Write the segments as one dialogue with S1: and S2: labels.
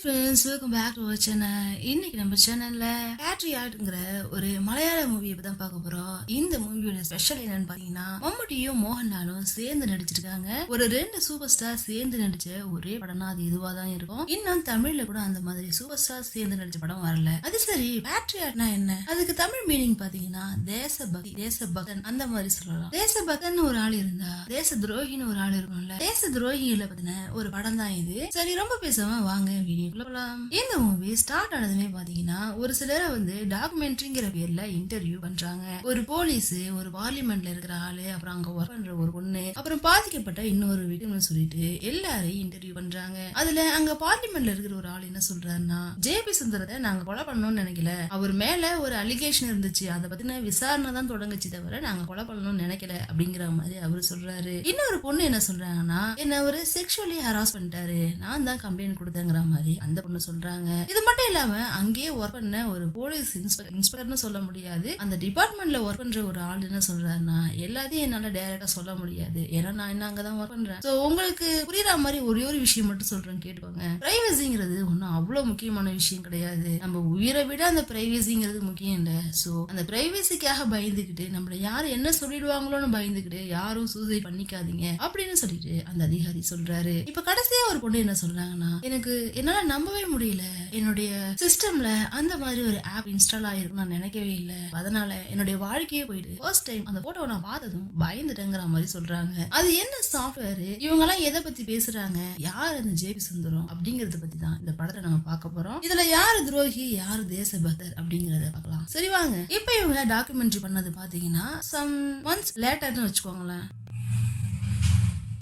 S1: Friends, welcome back to our channel. இன்னைக்கு நம்ம சேனல்ல பேட்ரியாட்ங்கிற ஒரு மலையாள மூவியை தான் பார்க்க போறோம். இந்த மூவியோட ஸ்பெஷல் என்னன்னு பாத்தீங்கன்னா, மம்முட்டியும் மோகன்லாலும் சேர்ந்து நடிச்சிருக்காங்க. ஒரு 2 சூப்பர் ஸ்டார் சேர்ந்து நடிச்ச ஒரே படம்னா அது இதுவா தான் இருக்கும். இன்னும் தமிழ்ல கூட அந்த மாதிரி சூப்பர் ஸ்டார் சேர்ந்து நடிச்ச படம் வரல. அது சரி, பேட்ரியாட்னா என்ன? அதுக்கு தமிழ் மீனிங் பாத்தீங்கன்னா தேசபக்தி, தேசபக்தன் அந்த மாதிரி சொல்லலாம். தேசபக்தன் ஒரு ஆள் இருந்தா தேச துரோகின்னு ஒரு ஆள் இருக்கும்ல. தேச துரோகிகளை பத்தின ஒரு படம் தான் இது. சரி, ரொம்ப பேசாம வாங்க வீடியோக்குள்ள போலாம். இந்த மூவி ஸ்டார்ட் ஆனதுமே பாத்தீங்கன்னா, ஒரு சிலரை டாக்குமெண்ட்ரிங்கிற பேர்ல இன்டர்வியூ பண்றாங்க. ஒரு போலீஸ், ஒரு பார்லிமெண்ட்ல இருக்கிற ஆளு, அப்புறம் அங்க ஒர்க் பண்ற ஒரு பொண்ணு, அப்புறம் பாதிக்கப்பட்ட இன்னொரு வீட்டுன்னு சொல்லிட்டு எல்லாரையும் இன்டர்வியூ பண்றாங்க. அதுல அங்க பார்லிமெண்ட்ல இருக்கிற ஒரு ஆள் என்ன சொல்றாருன்னா, ஜேபி சுந்தரத்தை நாங்க கொலை பண்ணணும்னு நினைக்கல, அவர் மேல ஒரு அலிகேஷன் இருந்துச்சு, அதை பத்தின விசாரணை தான் தொடங்குச்சு தவிர நாங்க கொலை பண்ணணும்னு நினைக்கல அப்படிங்கிற மாதிரி அவரு சொல்றாரு. இன்னொரு பொண்ணு என்ன சொல்றாங்கன்னா, என்ன ஒரு செக்ஷுவலி ஹராஸ் பண்ணிட்டாரு, நான் தான் கம்ப்ளைண்ட் கொடுத்தேங்கிற மாதிரி அந்த பொண்ணு சொல்றாங்க. இது மட்டும் இல்லாம அங்கேயே ஒர்க் பண்ண ஒரு போலீஸ் இன்ஸ்பெக்டர்னு சொல்ல முடியாது, அந்த டிபார்ட்மெண்ட்ல ஒர்க் பண்ற ஒரு ஆள் என்ன சொல்றாருன்னா, எல்லாத்தையும் என்னால டைரக்டா சொல்ல முடியாது, ஏன்னா நான் என்ன அங்கதான் ஒர்க் பண்றேன். சோ உங்களுக்கு புரியுற மாதிரி ஒரே ஒரு விஷயம் மட்டும் சொல்றேன், கேட்டுக்கோங்க. பிரைவசிங்கிறது ஒன்னும் அவ்வளவு முக்கியமான விஷயம் கிடையாது. நம்ம உயிரை விட அந்த பிரைவசிங்கிறது முக்கியம் இல்ல. சோ அந்த பிரைவசிக்காக பயந்துகிட்டு நம்மள யாரு என்ன சொல்லிடுவாங்களோன்னு பயந்துகிட்டு யாரும் சூசைட் பண்ணிக்காதீங்க அப்படின்னு சொல்லிட்டு அந்த அதிகாரி சொல்றாரு. இப்ப கடைசியா ஒரு பொண்ணு என்ன சொல்றாங்கன்னா, எனக்கு என்னால நம்பவே முடியல, என்னுடைய சிஸ்டம்ல அந்த மாதிரி ஒரு ஆப் இன்ஸ்டால் ஆயிருக்கும் நான் நினைக்கவே இல்ல, அதனால என்னுடைய வாழ்க்கையே போயிட்டு ஃபர்ஸ்ட் டைம் அந்த போட்டோவை நான் பார்த்ததும் பயந்துட்டேங்கிற மாதிரி சொல்றாங்க. அது என்ன சாஃப்ட்வேர், இவங்க எல்லாம் எதை பத்தி பேசுறாங்க, யார் அந்த ஜேபி சுந்தரம் அப்படிங்கறத பத்தி தான் இந்த படத்தை நம்ம பார்க்க போறோம். இதுல யாரு துரோகி, யாரு தேசபக்தர் அப்படிங்கறத பார்க்கலாம். சரி வாங்க. இப்ப இவங்க டாக்குமெண்ட்ரி பண்ணது பாத்தீங்கன்னா சம் மந்த்ஸ் லேட்டர்னு வச்சுக்கோங்களேன்.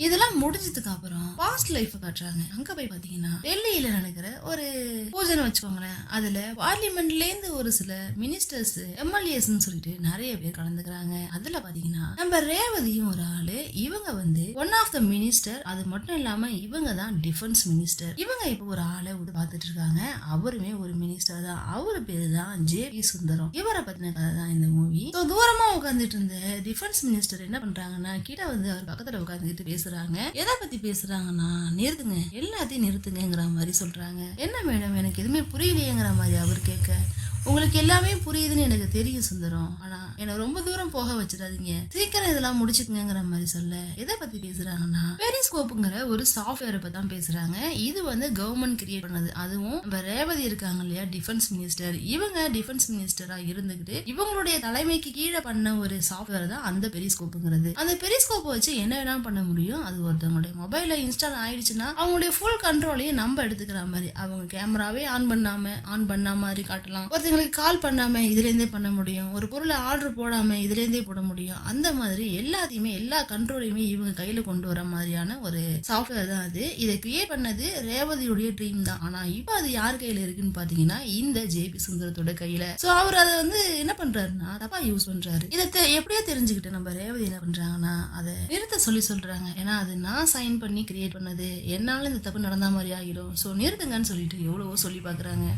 S1: இதெல்லாம் முடிஞ்சதுக்கு அப்புறம் பாஸ்ட் லைஃப் காட்டுறாங்க. அங்க போய் பாத்தீங்கன்னா டெல்லியில நடக்கிற ஒரு பூஜைன்னு வச்சுக்கோங்களேன். அதுல பார்லிமெண்ட்ல இருந்து ஒரு சில மினிஸ்டர்ஸ், எம்எல்ஏஸ் சொல்லிட்டு நிறைய பேர் கலந்துக்கிறாங்க. அதுல பாத்தீங்கன்னா நம்ம ரேவதியும் ஒரு ஆளு. இவங்க ஒன் ஆஃப் த மினிஸ்டர். அது மட்டும் இல்லாம இவங்க தான் டிஃபென்ஸ் மினிஸ்டர். இவங்க இப்ப ஒரு ஆளை பாத்துட்டு இருக்காங்க. அவருமே ஒரு மினிஸ்டர் தான். அவரு பேரு தான் ஜேபி சுந்தரம். இவரை பத்தின கதை தான் இந்த மூவி. தூரமா உட்காந்துட்டு இருந்த டிஃபென்ஸ் மினிஸ்டர் என்ன பண்றாங்கன்னா, கிட்ட அவர் பக்கத்துல உட்காந்துக்கிட்டு பேசுறாங்க. எதை பத்தி பேசுறாங்கன்னா, நிறுத்துங்க, எல்லாத்தையும் நிறுத்துங்கிற மாதிரி சொல்றாங்க. என்ன மேடம், எனக்கு எதுவுமே புரியலையேங்கிற மாதிரி அவர் கேட்க, உங்களுக்கு எல்லாமே புரியுதுன்னு எனக்கு தெரியும் சுந்தரம், ஆனா என்ன ரொம்ப தூரம் போக வச்சிடாதீங்க, சீக்கிரம் இதெல்லாம் முடிச்சுக்குங்கிற மாதிரி சொல்ல, எதை பத்தி பேசுறாங்கன்னா பெரிஸ்கோப்புங்கிற ஒரு சாஃப்ட்வேரை பத்தி தான் பேசுறாங்க. இது கவர்மெண்ட் கிரியேட் பண்ணது. அதுவும் நம்ம ரேவதி இருக்காங்க இல்லையா, டிஃபென்ஸ் மினிஸ்டர், இவங்க டிஃபென்ஸ் மினிஸ்டரா இருந்துகிட்டு இவங்களுடைய தலைமைக்கு கீழே பண்ண ஒரு சாஃப்ட்வேர் தான் அந்த பெரிஸ்கோப்புங்கிறது. அந்த பெரிஸ்கோப்பை வச்சு என்ன வேணாலும் பண்ண முடியும். அது ஒருத்தவங்களுடைய மொபைல்ல இன்ஸ்டால் ஆயிடுச்சுன்னா அவங்களுடைய ஃபுல் கண்ட்ரோலையும் நம்ம எடுத்துக்கிற மாதிரி, அவங்க கேமராவே ஆன் பண்ண மாதிரி காட்டலாம், ஒருத்தங்களுக்கு கால் பண்ணாம இதுல இருந்தே பண்ண முடியும், ஒரு பொருளை ஆர்டர் போடாம இதுல இருந்தே போட முடியும். அந்த மாதிரி எல்லாத்தையுமே எல்லா கண்ட்ரோலையுமே இவங்க கையில கொண்டு வர மாதிரியான ஒரு சாஃப்ட்வேர் தான் அது. இதை கிரியேட் பண்ணது ரேவதியுடைய ட்ரீம் தான். ஆனா இப்ப அது யார் கையில இருக்குன்னு பாத்தீங்கன்னா இந்த ஜேபி சுந்தரத்தோட கையில. சோ அவர் அதை என்ன பண்றாருன்னா தப்பா யூஸ் பண்றாரு. இதை எப்படியோ தெரிஞ்சுக்கிட்டு நம்ம ரேவதி என்ன பண்றாங்கன்னா அதை நிறுத்த சொல்றாங்க. ஏன்னா அது நான் சைன் பண்ணி கிரியேட் பண்ணது, என்னால இந்த தப்பு நடந்த மாதிரி ஆகிடும், சோ நிறுத்துங்கன்னு சொல்லிட்டு எவ்வளவோ சொல்லி பாக்குறாங்க.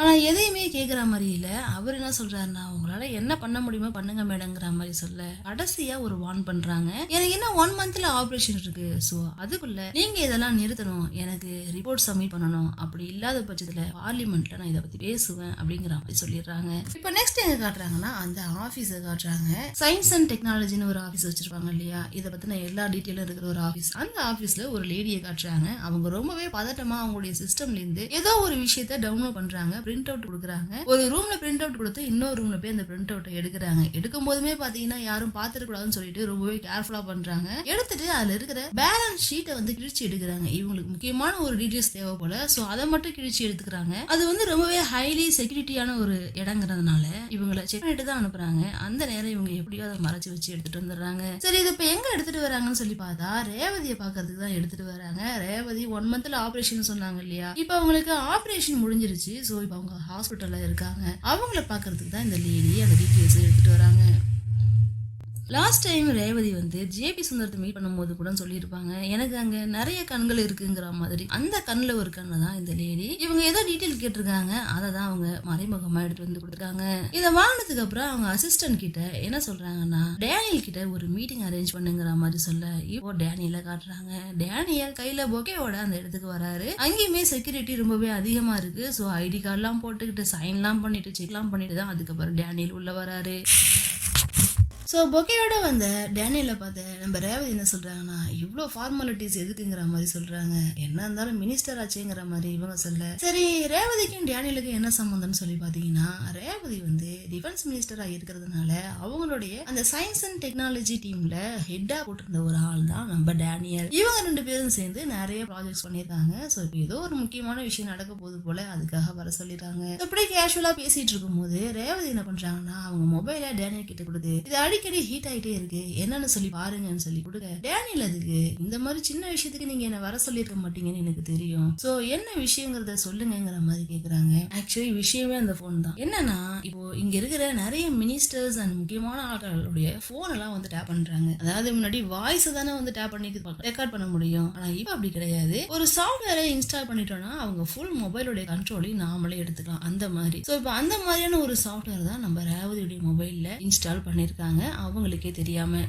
S1: ஆனா எதையுமே கேக்குற மாதிரி இல்ல. அவர் என்ன சொல்றாருன்னா, உங்களால என்ன பண்ண முடியுமோ பண்ணுங்க மேடங்கிற மாதிரி சொல்ல, கடைசியா ஒரு வார்ன் பண்றாங்க, எனக்கு என்ன 1 மந்த்ல ஆபரேஷன் இருக்கு, சோ அதுக்குள்ள நீங்க இதெல்லாம் நிறுத்தணும், எனக்கு ரிப்போர்ட் சப்மிட் பண்ணணும், அப்படி இல்லாத பட்சத்துல பார்லிமெண்ட்ல நான் இதை பத்தி பேசுவேன் அப்படிங்கிற மாதிரி சொல்லிடுறாங்க. இப்ப நெக்ஸ்ட் எங்க காட்டுறாங்கன்னா அந்த ஆபீஸ காட்டுறாங்க. சயின்ஸ் அண்ட் டெக்னாலஜின்னு ஒரு ஆபீஸ் வச்சிருப்பாங்க இல்லையா, இதை பத்தின எல்லா டீட்டெயிலும் இருக்கிற ஒரு ஆபீஸ். அந்த ஆபீஸ்ல ஒரு லேடியை காட்டுறாங்க. அவங்க ரொம்பவே பதட்டமா அவங்களுடைய சிஸ்டம்ல இருந்து ஏதோ ஒரு விஷயத்த டவுன்லோட் பண்றாங்க, பிரிண்ட் அவுட் கொடுக்குறாங்க. ஒரு ரூம்ல பிரிண்ட் அவுட் கொடுத்து இன்னொரு ரூம்ல போய் அந்த பிரிண்ட் அவுட் எடுக்கிறாங்க. எடுக்கும் போதுமே பாத்தீங்கன்னா யாரும் பாத்துக்க கூடாதுன்னு சொல்லிட்டு ரொம்பவே கேர்ஃபுல்லா பண்றாங்க. எடுத்துட்டு அதுல இருக்கிற பேலன்ஸ் ஷீட்டை கிழிச்சு எடுக்கிறாங்க. இவங்களுக்கு முக்கியமான ஒரு டீடைல்ஸ் தேவை போல, சோ அதை மட்டும் கிழிச்சு எடுத்துக்கிறாங்க. அது ரொம்பவே ஹைலி செக்யூரிட்டியான ஒரு இடங்கிறதுனால இவங்களை செக் பண்ணிட்டு தான் அனுப்புறாங்க. அந்த நேரம் இவங்க எப்படியோ அதை மறைச்சு வச்சு எடுத்துட்டு வந்துடுறாங்க. சரி, இது இப்ப எங்க எடுத்துட்டு வராங்கன்னு சொல்லி பார்த்தா ரேவதியை பாக்குறதுக்கு தான் எடுத்துட்டு வராங்க. ரேவதி 1 மந்த்ல ஆபரேஷன் சொன்னாங்க இல்லையா, இப்ப அவங்களுக்கு ஆபரேஷன் முடிஞ்சிருச்சு. சோ இப்ப அவங்க ஹாஸ்பிட்டல்ல இருக்காங்க. அவங்கள பாக்குறதுக்கு தான் இந்த லேடி அந்த டீடைல்ஸ் எடுத்துட்டு வராங்க. லாஸ்ட் டைம் ரேவதி வந்து ஜேபி சுந்தரத்தை மீட் பண்ணும்போது கூட சொல்லியிருப்பாங்க, எனக்கு அங்க நிறைய கண்கள் இருக்குங்கிற மாதிரி. அந்த கண்ணுல ஒரு கண்ணு தான் இந்த லேடி. இவங்க ஏதோ டீட்டெயில் கேட்டிருக்காங்க, அதை தான் அவங்க மறைமுகமா எடுத்து வந்து கொடுத்துருக்காங்க. இதை வாங்கினதுக்கு அப்புறம் அவங்க அசிஸ்டன்ட் கிட்ட என்ன சொல்றாங்கன்னா, டேனியல் கிட்ட ஒரு மீட்டிங் அரேஞ்ச் பண்ணுங்கிற மாதிரி சொல்ல, இப்போ டேனியல காட்டுறாங்க. டேனியல் கையில பொக்கேவோட அந்த இடத்துக்கு வராரு. அங்கேயுமே செக்யூரிட்டி ரொம்பவே அதிகமா இருக்கு. ஸோ ஐடி கார்டெல்லாம் போட்டுக்கிட்டு சைன்லாம் பண்ணிட்டு செக்லாம் பண்ணிட்டு தான் அதுக்கப்புறம் டேனியல் உள்ள வராரு. ஸோ பொக்கையோட வந்த டேனியலை பார்த்து நம்ம ரேவதி என்ன சொல்றாங்கன்னா, இவ்வளோ ஃபார்மாலிட்டிஸ் எதுக்குங்கிற மாதிரி சொல்றாங்க. என்ன இருந்தாலும் மினிஸ்டர் ஆச்சுங்கிற மாதிரி இவங்க சொல்ல, சரி ரேவதிக்கும் டேனியலுக்கும் என்ன சம்பந்தம்னு சொல்லி பார்த்தீங்கன்னா, ரேவதி வந்து டிஃபென்ஸ் மினிஸ்டராக இருக்கிறதுனால அவங்களுடைய அந்த சயின்ஸ் அண்ட் டெக்னாலஜி டீம்ல ஹெட்டா போட்டிருந்த ஒரு ஆள் தான் நம்ம டேனியல். இவங்க 2 பேரும் சேர்ந்து நிறைய ப்ராஜெக்ட்ஸ் பண்ணியிருக்காங்க. ஸோ இப்போ ஏதோ ஒரு முக்கியமான விஷயம் நடக்க போகுது போல, அதுக்காக வர சொல்லிடுறாங்க. இப்படி கேஷுவலா பேசிட்டு இருக்கும் போது ரேவதி என்ன பண்றாங்கன்னா, அவங்க மொபைலை டேனியல் கிட்ட கொடுத்து, இது அடிக்கடி ஹீட் ஆயிட்டே இருக்கு, என்னன்னு சொல்லி பாருங்கன்னு சொல்லி கொடுக்க, டேனியல் அதுக்கு இந்த மாதிரி சின்ன விஷயத்துக்கு நீங்க என்ன வர சொல்லிருக்க மாட்டீங்கன்னு எனக்கு தெரியும், சோ என்ன விஷயங்கிறத சொல்லுங்கிற மாதிரி கேக்குறாங்க. ஆக்சுவலி விஷயமே அந்த போன் தான். என்னன்னா, இப்போ இங்க இருக்கிற நிறைய மினிஸ்டர்ஸ் அண்ட் முக்கியமான ஆட்களுடைய போன் எல்லாம் வந்து டேப் பண்றாங்க. அதாவது முன்னாடி வாய்ஸ் தானே வந்து டேப் பண்ணி ரெக்கார்ட் பண்ண முடியும். ஆனா இப்ப அப்படி கிடையாது. ஒரு சாஃப்ட்வேரை இன்ஸ்டால் பண்ணிட்டோம்னா அவங்க ஃபுல் மொபைலோட கண்ட்ரோலையும் நாமளே எடுத்துக்கலாம். அந்த மாதிரி. சோ இப்போ அந்த மாதிரியான ஒரு சாஃப்ட்வேர் தான் நம்ம ரேவதியுடைய மொபைல்ல இன்ஸ்டால் பண்ணிருக்காங்க, அவங்களுக்கே தெரியாம.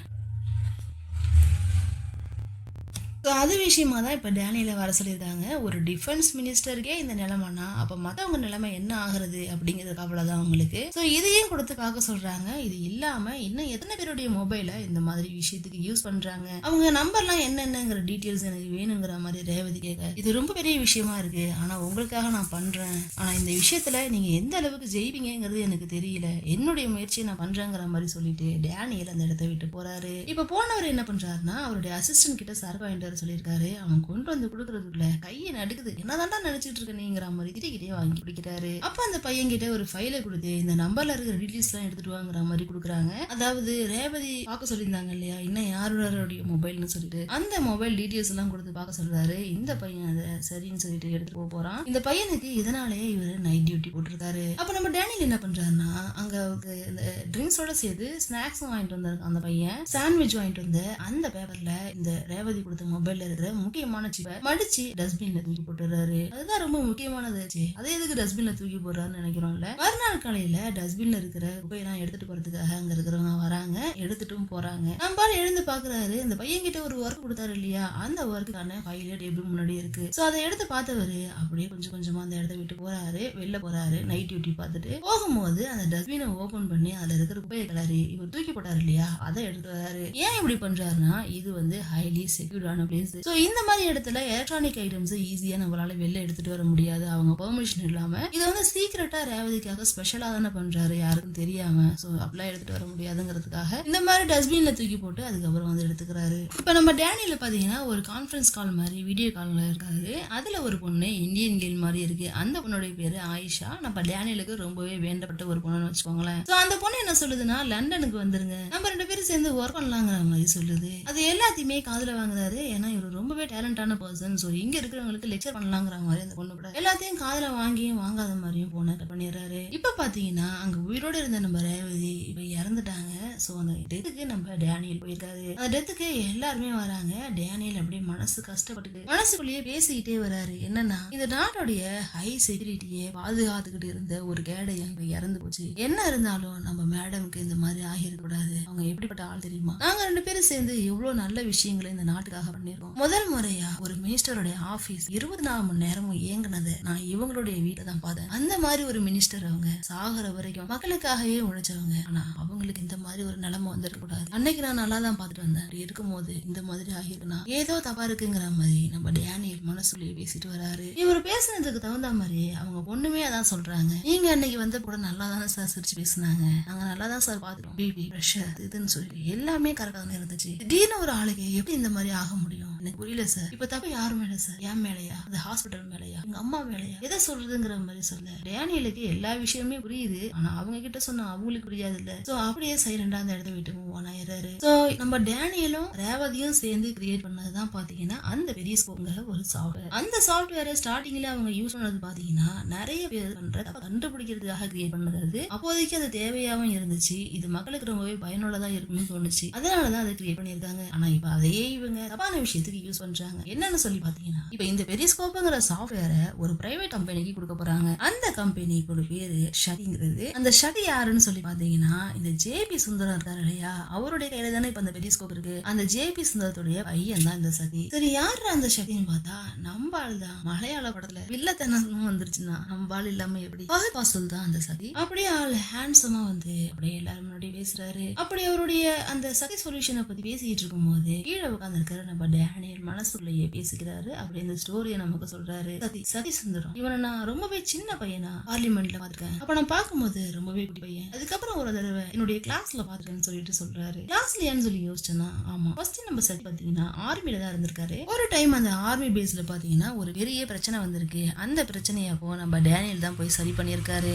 S1: அது விஷயமா தான் இப்ப டேனியலை வர சொல்லியிருக்காங்க. ஒரு டிஃபென்ஸ் மினிஸ்டருக்கே இந்த நிலைமைனா அப்ப மத்தவங்க நிலைமை என்ன ஆகுறது அப்படிங்கிறது கவலைதான் அவங்களுக்கு. சோ இதையும் கொடுத்து பார்க்க சொல்றாங்க. இது இல்லாம இன்னும் எத்தனை பேருடைய மொபைலை இந்த மாதிரி விஷயத்துக்கு யூஸ் பண்றாங்க, அவங்க நம்பர்லாம் என்னென்னங்கிற டீட்டெயில்ஸ் எனக்கு வேணுங்கிற மாதிரி ரேவதி கேட்க, இது ரொம்ப பெரிய விஷயமா இருக்கு, ஆனா உங்களுக்காக நான் பண்றேன், ஆனா இந்த விஷயத்துல நீங்க எந்த அளவுக்கு ஜெயிப்பீங்கிறது எனக்கு தெரியல, என்னுடைய முயற்சியை நான் பண்றேங்கிற மாதிரி சொல்லிட்டு டேனியல் அந்த இடத்த விட்டு போறாரு. இப்ப போனவர் என்ன பண்றாருன்னா, அவருடைய அசிஸ்டன்ட் கிட்ட சரக்கு வாங்கிட்டு சொல்லியிருக்காரு. அவன் கொண்டு வந்து கொடுக்கறதுக்குள்ள கையை நடுக்குது, என்னதான்டா நினைச்சிட்டு இருக்க நீங்கிற மாதிரி கிட்டே வாங்கி பிடிக்கிறாரு. அப்ப அந்த பையன் கிட்ட ஒரு ஃபைலை கொடுத்து இந்த நம்பர்ல இருக்கிற டீட்டெயில்ஸ் எல்லாம் எடுத்துட்டு வாங்குற மாதிரி கொடுக்குறாங்க. அதாவது ரேவதி பார்க்க சொல்லியிருந்தாங்க இல்லையா, இன்னும் யாருடைய மொபைல்னு சொல்லிட்டு அந்த மொபைல் டீட்டெயில்ஸ் எல்லாம் கொடுத்து பார்க்க சொல்றாரு. இந்த பையன் அதை சரின்னு சொல்லிட்டு எடுத்துட்டு போறான். இந்த பையனுக்கு இதனாலே இவரு நைட் டியூட்டி போட்டிருக்காரு. அப்ப நம்ம டேனியல் என்ன பண்றாருன்னா, அங்க இந்த ட்ரிங்க்ஸோட சேர்த்து ஸ்நாக்ஸும் வாங்கிட்டு வந்தாரு அந்த பையன். சாண்ட்விச் வாங்கிட்டு வந்து அந்த பேப்பர்ல இந்த ரேவதி கொடுத்த மொபைல்ல இருக்கிற முக்கியமான சிப்பை மடிச்சு டஸ்ட்பின்ல தூக்கி போட்டுறாரு. அதுதான் ரொம்ப முக்கியமானது. அதை எதுக்கு டஸ்ட்பின்ல தூக்கி போடுறாருன்னு நினைக்கிறோம்ல. மறுநாள் காலையில டஸ்ட்பின்ல இருக்கிற குப்பையெல்லாம் எடுத்துட்டு போறதுக்காக அங்க இருக்கிறவங்க வராங்க, எடுத்துட்டும் போறாங்க. நம்மளால எழுந்து பாக்குறாரு, இந்த பையன் கிட்ட ஒரு ஒர்க் கொடுத்தாரு இல்லையா, அந்த ஒர்க்குக்கான ஃபைல் டேபிள் முன்னாடி இருக்கு. சோ அதை எடுத்து பார்த்தவரு அப்படியே கொஞ்சம் கொஞ்சமா அந்த இடத்த விட்டு போறாரு, வெளில போறாரு. நைட் டியூட்டி பார்த்துட்டு போகும்போது அந்த டஸ்ட்பினை ஓபன் பண்ணி அதுல இருக்கிற குப்பையை கிளறி இவர் தூக்கி போட்டாரு இல்லையா, அதை எடுத்து வராரு. ஏன் இப்படி பண்றாருன்னா, இது வந்து ஹைலி செக்யூர்டான பிளேஸ். சோ இந்த மாதிரி இடத்துல எலக்ட்ரானிக் ஐட்டம்ஸ் ஈஸியா நம்மளால வெளில எடுத்துட்டு வர முடியாது, அவங்க பெர்மிஷன் இல்லாம. இது வந்து சீக்கிரட்டா ரேவதிக்காக ஸ்பெஷலா தானே பண்றாரு, யாருக்கும் தெரியாம. சோ அப்படிலாம் எடுத்துட்டு வர முடியாதுங்கிறதுக்காக இந்த மாதிரி டஸ்ட்பின்ல தூக்கி போட்டு அதுக்கப்புறம் வந்து எடுத்துக்கிறாரு. இப்ப நம்ம டேனியல்ல பாத்தீங்கன்னா ஒரு கான்ஃபரன்ஸ் கால் மாதிரி வீடியோ கால்ல இருக்காரு. அதுல ஒரு பொண்ணு இந்தியன் கேர்ள் மாதிரி இருக்கு. அந்த பொண்ணுடைய பேரு ஆயிஷா. நம்ம டேனியலுக்கு ரொம்பவே வேண்டப்பட்ட ஒரு பொண்ணுன்னு வச்சுக்கோங்களேன். சோ அந்த பொண்ணு என்ன சொல்லுதுன்னா, லண்டனுக்கு வந்துருங்க, நம்ம 2 பேரும் சேர்ந்து ஒர்க் பண்ணலாங்கிற மாதிரி சொல்லுது. அது எல்லாத்தையுமே காதுல வாங்குறாரு. ஏன்னா இவர் ரொம்பவே டேலண்டான பர்சன். சோ இங்க இருக்கிறவங்களுக்கு லெக்சர் பண்ணலாங்கிற மாதிரி அந்த பொண்ணு கூட எல்லாத்தையும் காதுல வாங்கியும் வாங்காத மாதிரியும் போன கட் பண்ணிடுறாரு. இப்ப பாத்தீங்கன்னா அங்க உயிரோட இருந்த நம்ம ரேவதி இப்ப இறந்துட்டாங்க. சோ அந்த டெத்துக்கு நம்ம டேனியல் போயிருக்காரு. அந்த டெத்துக்கு எல்லாருமே வராங்க. டேனியல் அப்படியே மனசு கஷ்டப்பட்டு மனசுக்குள்ளேயே பேசிக்கிட்டே வராரு. என்னன்னா, இந்த நாட்டுடைய ஹை செக்யூரிட்டியை பாதுகாத்துக்கிட்டு இருந்த ஒரு கேடையன் இப்ப இறந்து போச்சு. என்ன இருந்தாலும் நம்ம மேடம்க்கு இந்த மாதிரி ஆகிருக்க கூடாது. அவங்க எப்படிப்பட்ட ஆள் தெரியுமா, நாங்க 2 பேரும் சேர்ந்து எவ்வளவு நல்ல விஷயங்களை இந்த நாட்டுக்காக பண்ணிருக்கோம். முதல் முறையா ஒரு மினிஸ்டருடைய ஆபீஸ் 24 மணி நேரமும் இயங்குனதை நான் இவங்களுடைய வீட்டை தான் பார்த்தேன். அந்த மாதிரி ஒரு மினிஸ்டர் அவங்க சாகர வரைக்கும் மக்களுக்காகவே உழைச்சவங்க. ஆனா அவங்களுக்கு இந்த மாதிரி ஒரு நிலைமை வந்துருக்க கூடாது. அன்னைக்கு நான் நல்லா தான் பார்த்துட்டு வந்தேன். அப்படி இருக்கும்போது இந்த மாதிரி ஆகிருக்குன்னா ஏதோ தப்பா இருக்குங்கிற மாதிரி நம்ம டேனியல் மனசுலயே பேசிட்டு வராரு. இவர் பேசுனதுக்கு தகுந்த மாதிரி அவங்க பொண்ணுமே அதான் சொல்றாங்க, நீங்க அன்னைக்கு வந்து கூட நல்லா தானே சார் சிரிச்சு பேசினாங்க, நாங்க நல்லா தான் சார் பாத்துட்டோம், பிபி பிரஷர் இதுன்னு சொல்லி எல்லாமே கரெக்டா தானே இருந்துச்சு. திடீர்னு ஒரு ஆளுக்கு எப்படி இந்த மாதிரி ஆக முடியும், எனக்கு புரியல சார், இப்ப தப்பு யாரு மேல சார்? என் மேலையா, அந்த ஹாஸ்பிட்டல் மேலையா, எங்க அம்மா மேலையா, எதை சொல்றதுங்கிற மாதிரி சொல்ல. டேனியலுக்கு எல்லா விஷயமே புரியுது, ஆனா அவங்க கிட்ட சொன்னா அவங்களுக்கு புரியாது இல்ல. சோ அப்படியே சைலண்டா அந்த இடத்த விட்டு மூவ் ஆன் ஆயிடுறாரு. சோ நம்ம டேனியலும் ரேவதியும் சேர்ந்து கிரியேட் பண்ணதுதான் பாத்தீங்கன்னா அந்த பெரிஸ்கோப்ங்கிற ஒரு சாஃப்ட்வேர். அந்த சாஃப்ட்வேரை ஸ்டார்டிங்ல அவங்க யூஸ் பண்ணது பாத்தீங்கன்னா நிறைய பேர் பண்ற கண்டுபிடிக்கிறதுக்காக கிரியேட் பண்ணது. அப்போதைக்கு அது தேவையாவும் இருந்துச்சு, இது மக்களுக்கு ரொம்பவே பயனுள்ளதா இருக்கும்னு தோணுச்சு, அதனாலதான் அதை கிரியேட் பண்ணிருக்காங்க. ஆனா இப்ப அதையே இவங்க தப்பான விஷயத்துக்கு யூஸ் பண்றாங்க. என்னன்னு சொல்லி பாத்தீங்கன்னா இப்ப இந்த பெரிஸ்கோப்ங்கிற சாஃப்ட்வேரை ஒரு பிரைவேட் கம்பெனிக்கு கொடுக்க போறாங்க. அந்த கம்பெனிக்கு பேரு ஷதிங்கிறது. அந்த ஷதி யாருன்னு சொல்லி பாத்தீங்கன்னா இந்த ஜேபி சுந்தரம் இருக்காரு இல்லையா, அவருடைய கையில தானே இப்ப அந்த பெரிஸ்கோப் இருக்கு. அந்த ஜேபி சுந்தரத்துடைய பையன் தான் இந்த சதி. சரி, யாரு அந்த ஷதின்னு பார்த்தா நம்பாள் தான். மலையாள படத்துல வில்லத்தனம் வந்துருச்சுன்னா நம்பாள் இல்லாம எப்படி? ஃபஹத் ஃபாசில் தான் அந்த சதி. அப்படியே ஆள் ஹேண்ட்ஸமா வந்து அப்படியே எல்லாரும் முன்னாடி பேசுறாரு. அப்படி அவருடைய அந்த சதி சொல்யூஷனை பத்தி பேசிட்டு இருக்கும் போது கீழே உட்கார்ந்து இருக்கிற நம்ம டேனியல் மனசுக்குள்ளேயே பேசிக்கிறாரு. அப்படி இந்த ஸ்டோரியை நமக்கு சொல்றாரு. சதி சுந்தரம் இவனை நான் ரொம்பவே சின்ன பையனா பார்லிமெண்ட்ல பாத்துருக்கேன். அப்ப நான் பார்க்கும்போது ரொம்பவே குட்டி பையன். அதுக்கப்புறம் ஒரு தடவை என்னுடைய கிளாஸ்ல பாத்துருக்கேன்னு சொல்லிட்டு சொல்றாரு. கிளாஸ்ல ஏன்னு சொல்லி யோசிச்சேன்னா, ஆமா, ஃபர்ஸ்ட் நம்ம சதி பாத்தீங்கன்னா ஆர்மில தான் இருந்திருக்காரு. ஒரு டைம் அந்த ஆர்மி பேஸ்ல பாத்தீங்கன்னா ஒரு பெரிய பிரச்சனை வந்திருக்கு. அந்த பிரச்சனையை அப்போ நம்ம டேனியல் தான் போய் சரி பண்ணியிருக்காரு.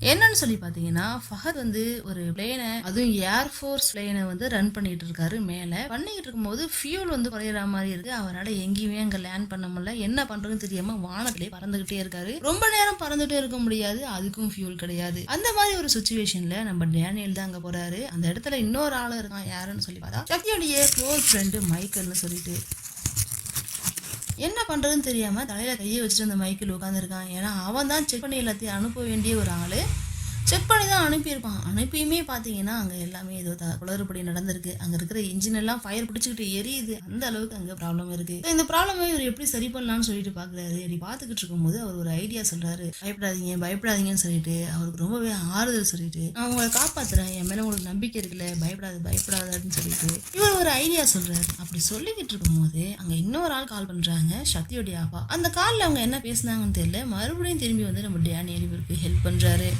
S1: என்னன்னு சொல்லி பாத்தீங்கன்னா ஃபஹத் வந்து ஒரு பிளேனை, அதுவும் ஏர்ஃபோர்ஸ் பிளேனை வந்து ரன் பண்ணிட்டு இருக்காரு. மேல பண்ணிட்டு இருக்கும்போது ஃபியூல் வந்து குறையிற மாதிரி இருக்கு. அவரால் எங்கேயுமே அங்க லேண்ட் பண்ண முடியல. என்ன பண்றதுன்னு தெரியாம வானத்திலே பறந்துகிட்டே இருக்காரு. ரொம்ப நேரம் பறந்துட்டே இருக்க முடியாது, அதுக்கும் ஃபியூல் கிடையாது. அந்த மாதிரி ஒரு சுச்சுவேஷன்ல நம்ம டேனியல் தான் அங்க போறாரு. அந்த இடத்துல இன்னொரு ஆளு இருக்கான். யாருன்னு சொல்லி பார்த்தா சக்தியோடைய க்ளோஸ் ஃப்ரெண்டு மைக்கேல்னு சொல்லிட்டு. என்ன பண்றதுன்னு தெரியாம தலையில கையை வச்சுட்டு அந்த மைக்கில் உட்காந்துருக்கான். ஏன்னா அவன் தான் செக் பண்ணி எல்லாத்தையும் அனுப்ப வேண்டிய ஒரு ஆளு. செக் பண்ணி தான் அனுப்பியிருப்பான். அனுப்பியுமே பார்த்தீங்கன்னா அங்கே எல்லாமே ஏதோ குளறுபடி நடந்திருக்கு. அங்கே இருக்கிற இன்ஜின் எல்லாம் ஃபயர் பிடிச்சிக்கிட்டு எரியுது. அந்த அளவுக்கு அங்கே ப்ராப்ளம் இருக்கு. இந்த ப்ராப்ளமே இவர் எப்படி சரி பண்ணலாம்னு சொல்லிட்டு பார்க்குறாரு. அப்படி பார்த்துக்கிட்டு இருக்கும்போது அவர் ஒரு ஐடியா சொல்றாரு. பயப்படாதீங்கன்னு சொல்லிட்டு அவருக்கு ரொம்பவே ஆறுதல் சொல்லிட்டு, நான் உங்களை காப்பாத்துறேன், என் மேலே உங்களுக்கு நம்பிக்கை இருக்குல்ல, பயப்படாதுன்னு சொல்லிட்டு இவர் ஒரு ஐடியா சொல்றாரு. அப்படி சொல்லிக்கிட்டு இருக்கும்போது அங்கே இன்னொரு ஆள் கால் பண்றாங்க, சக்தியோடைய அப்பா. அந்த காலில் அவங்க என்ன பேசினாங்கன்னு தெரியல. மறுபடியும் திரும்பி வந்து நம்ம டேனியல் இவருக்கு ஹெல்ப் பண்றாரு.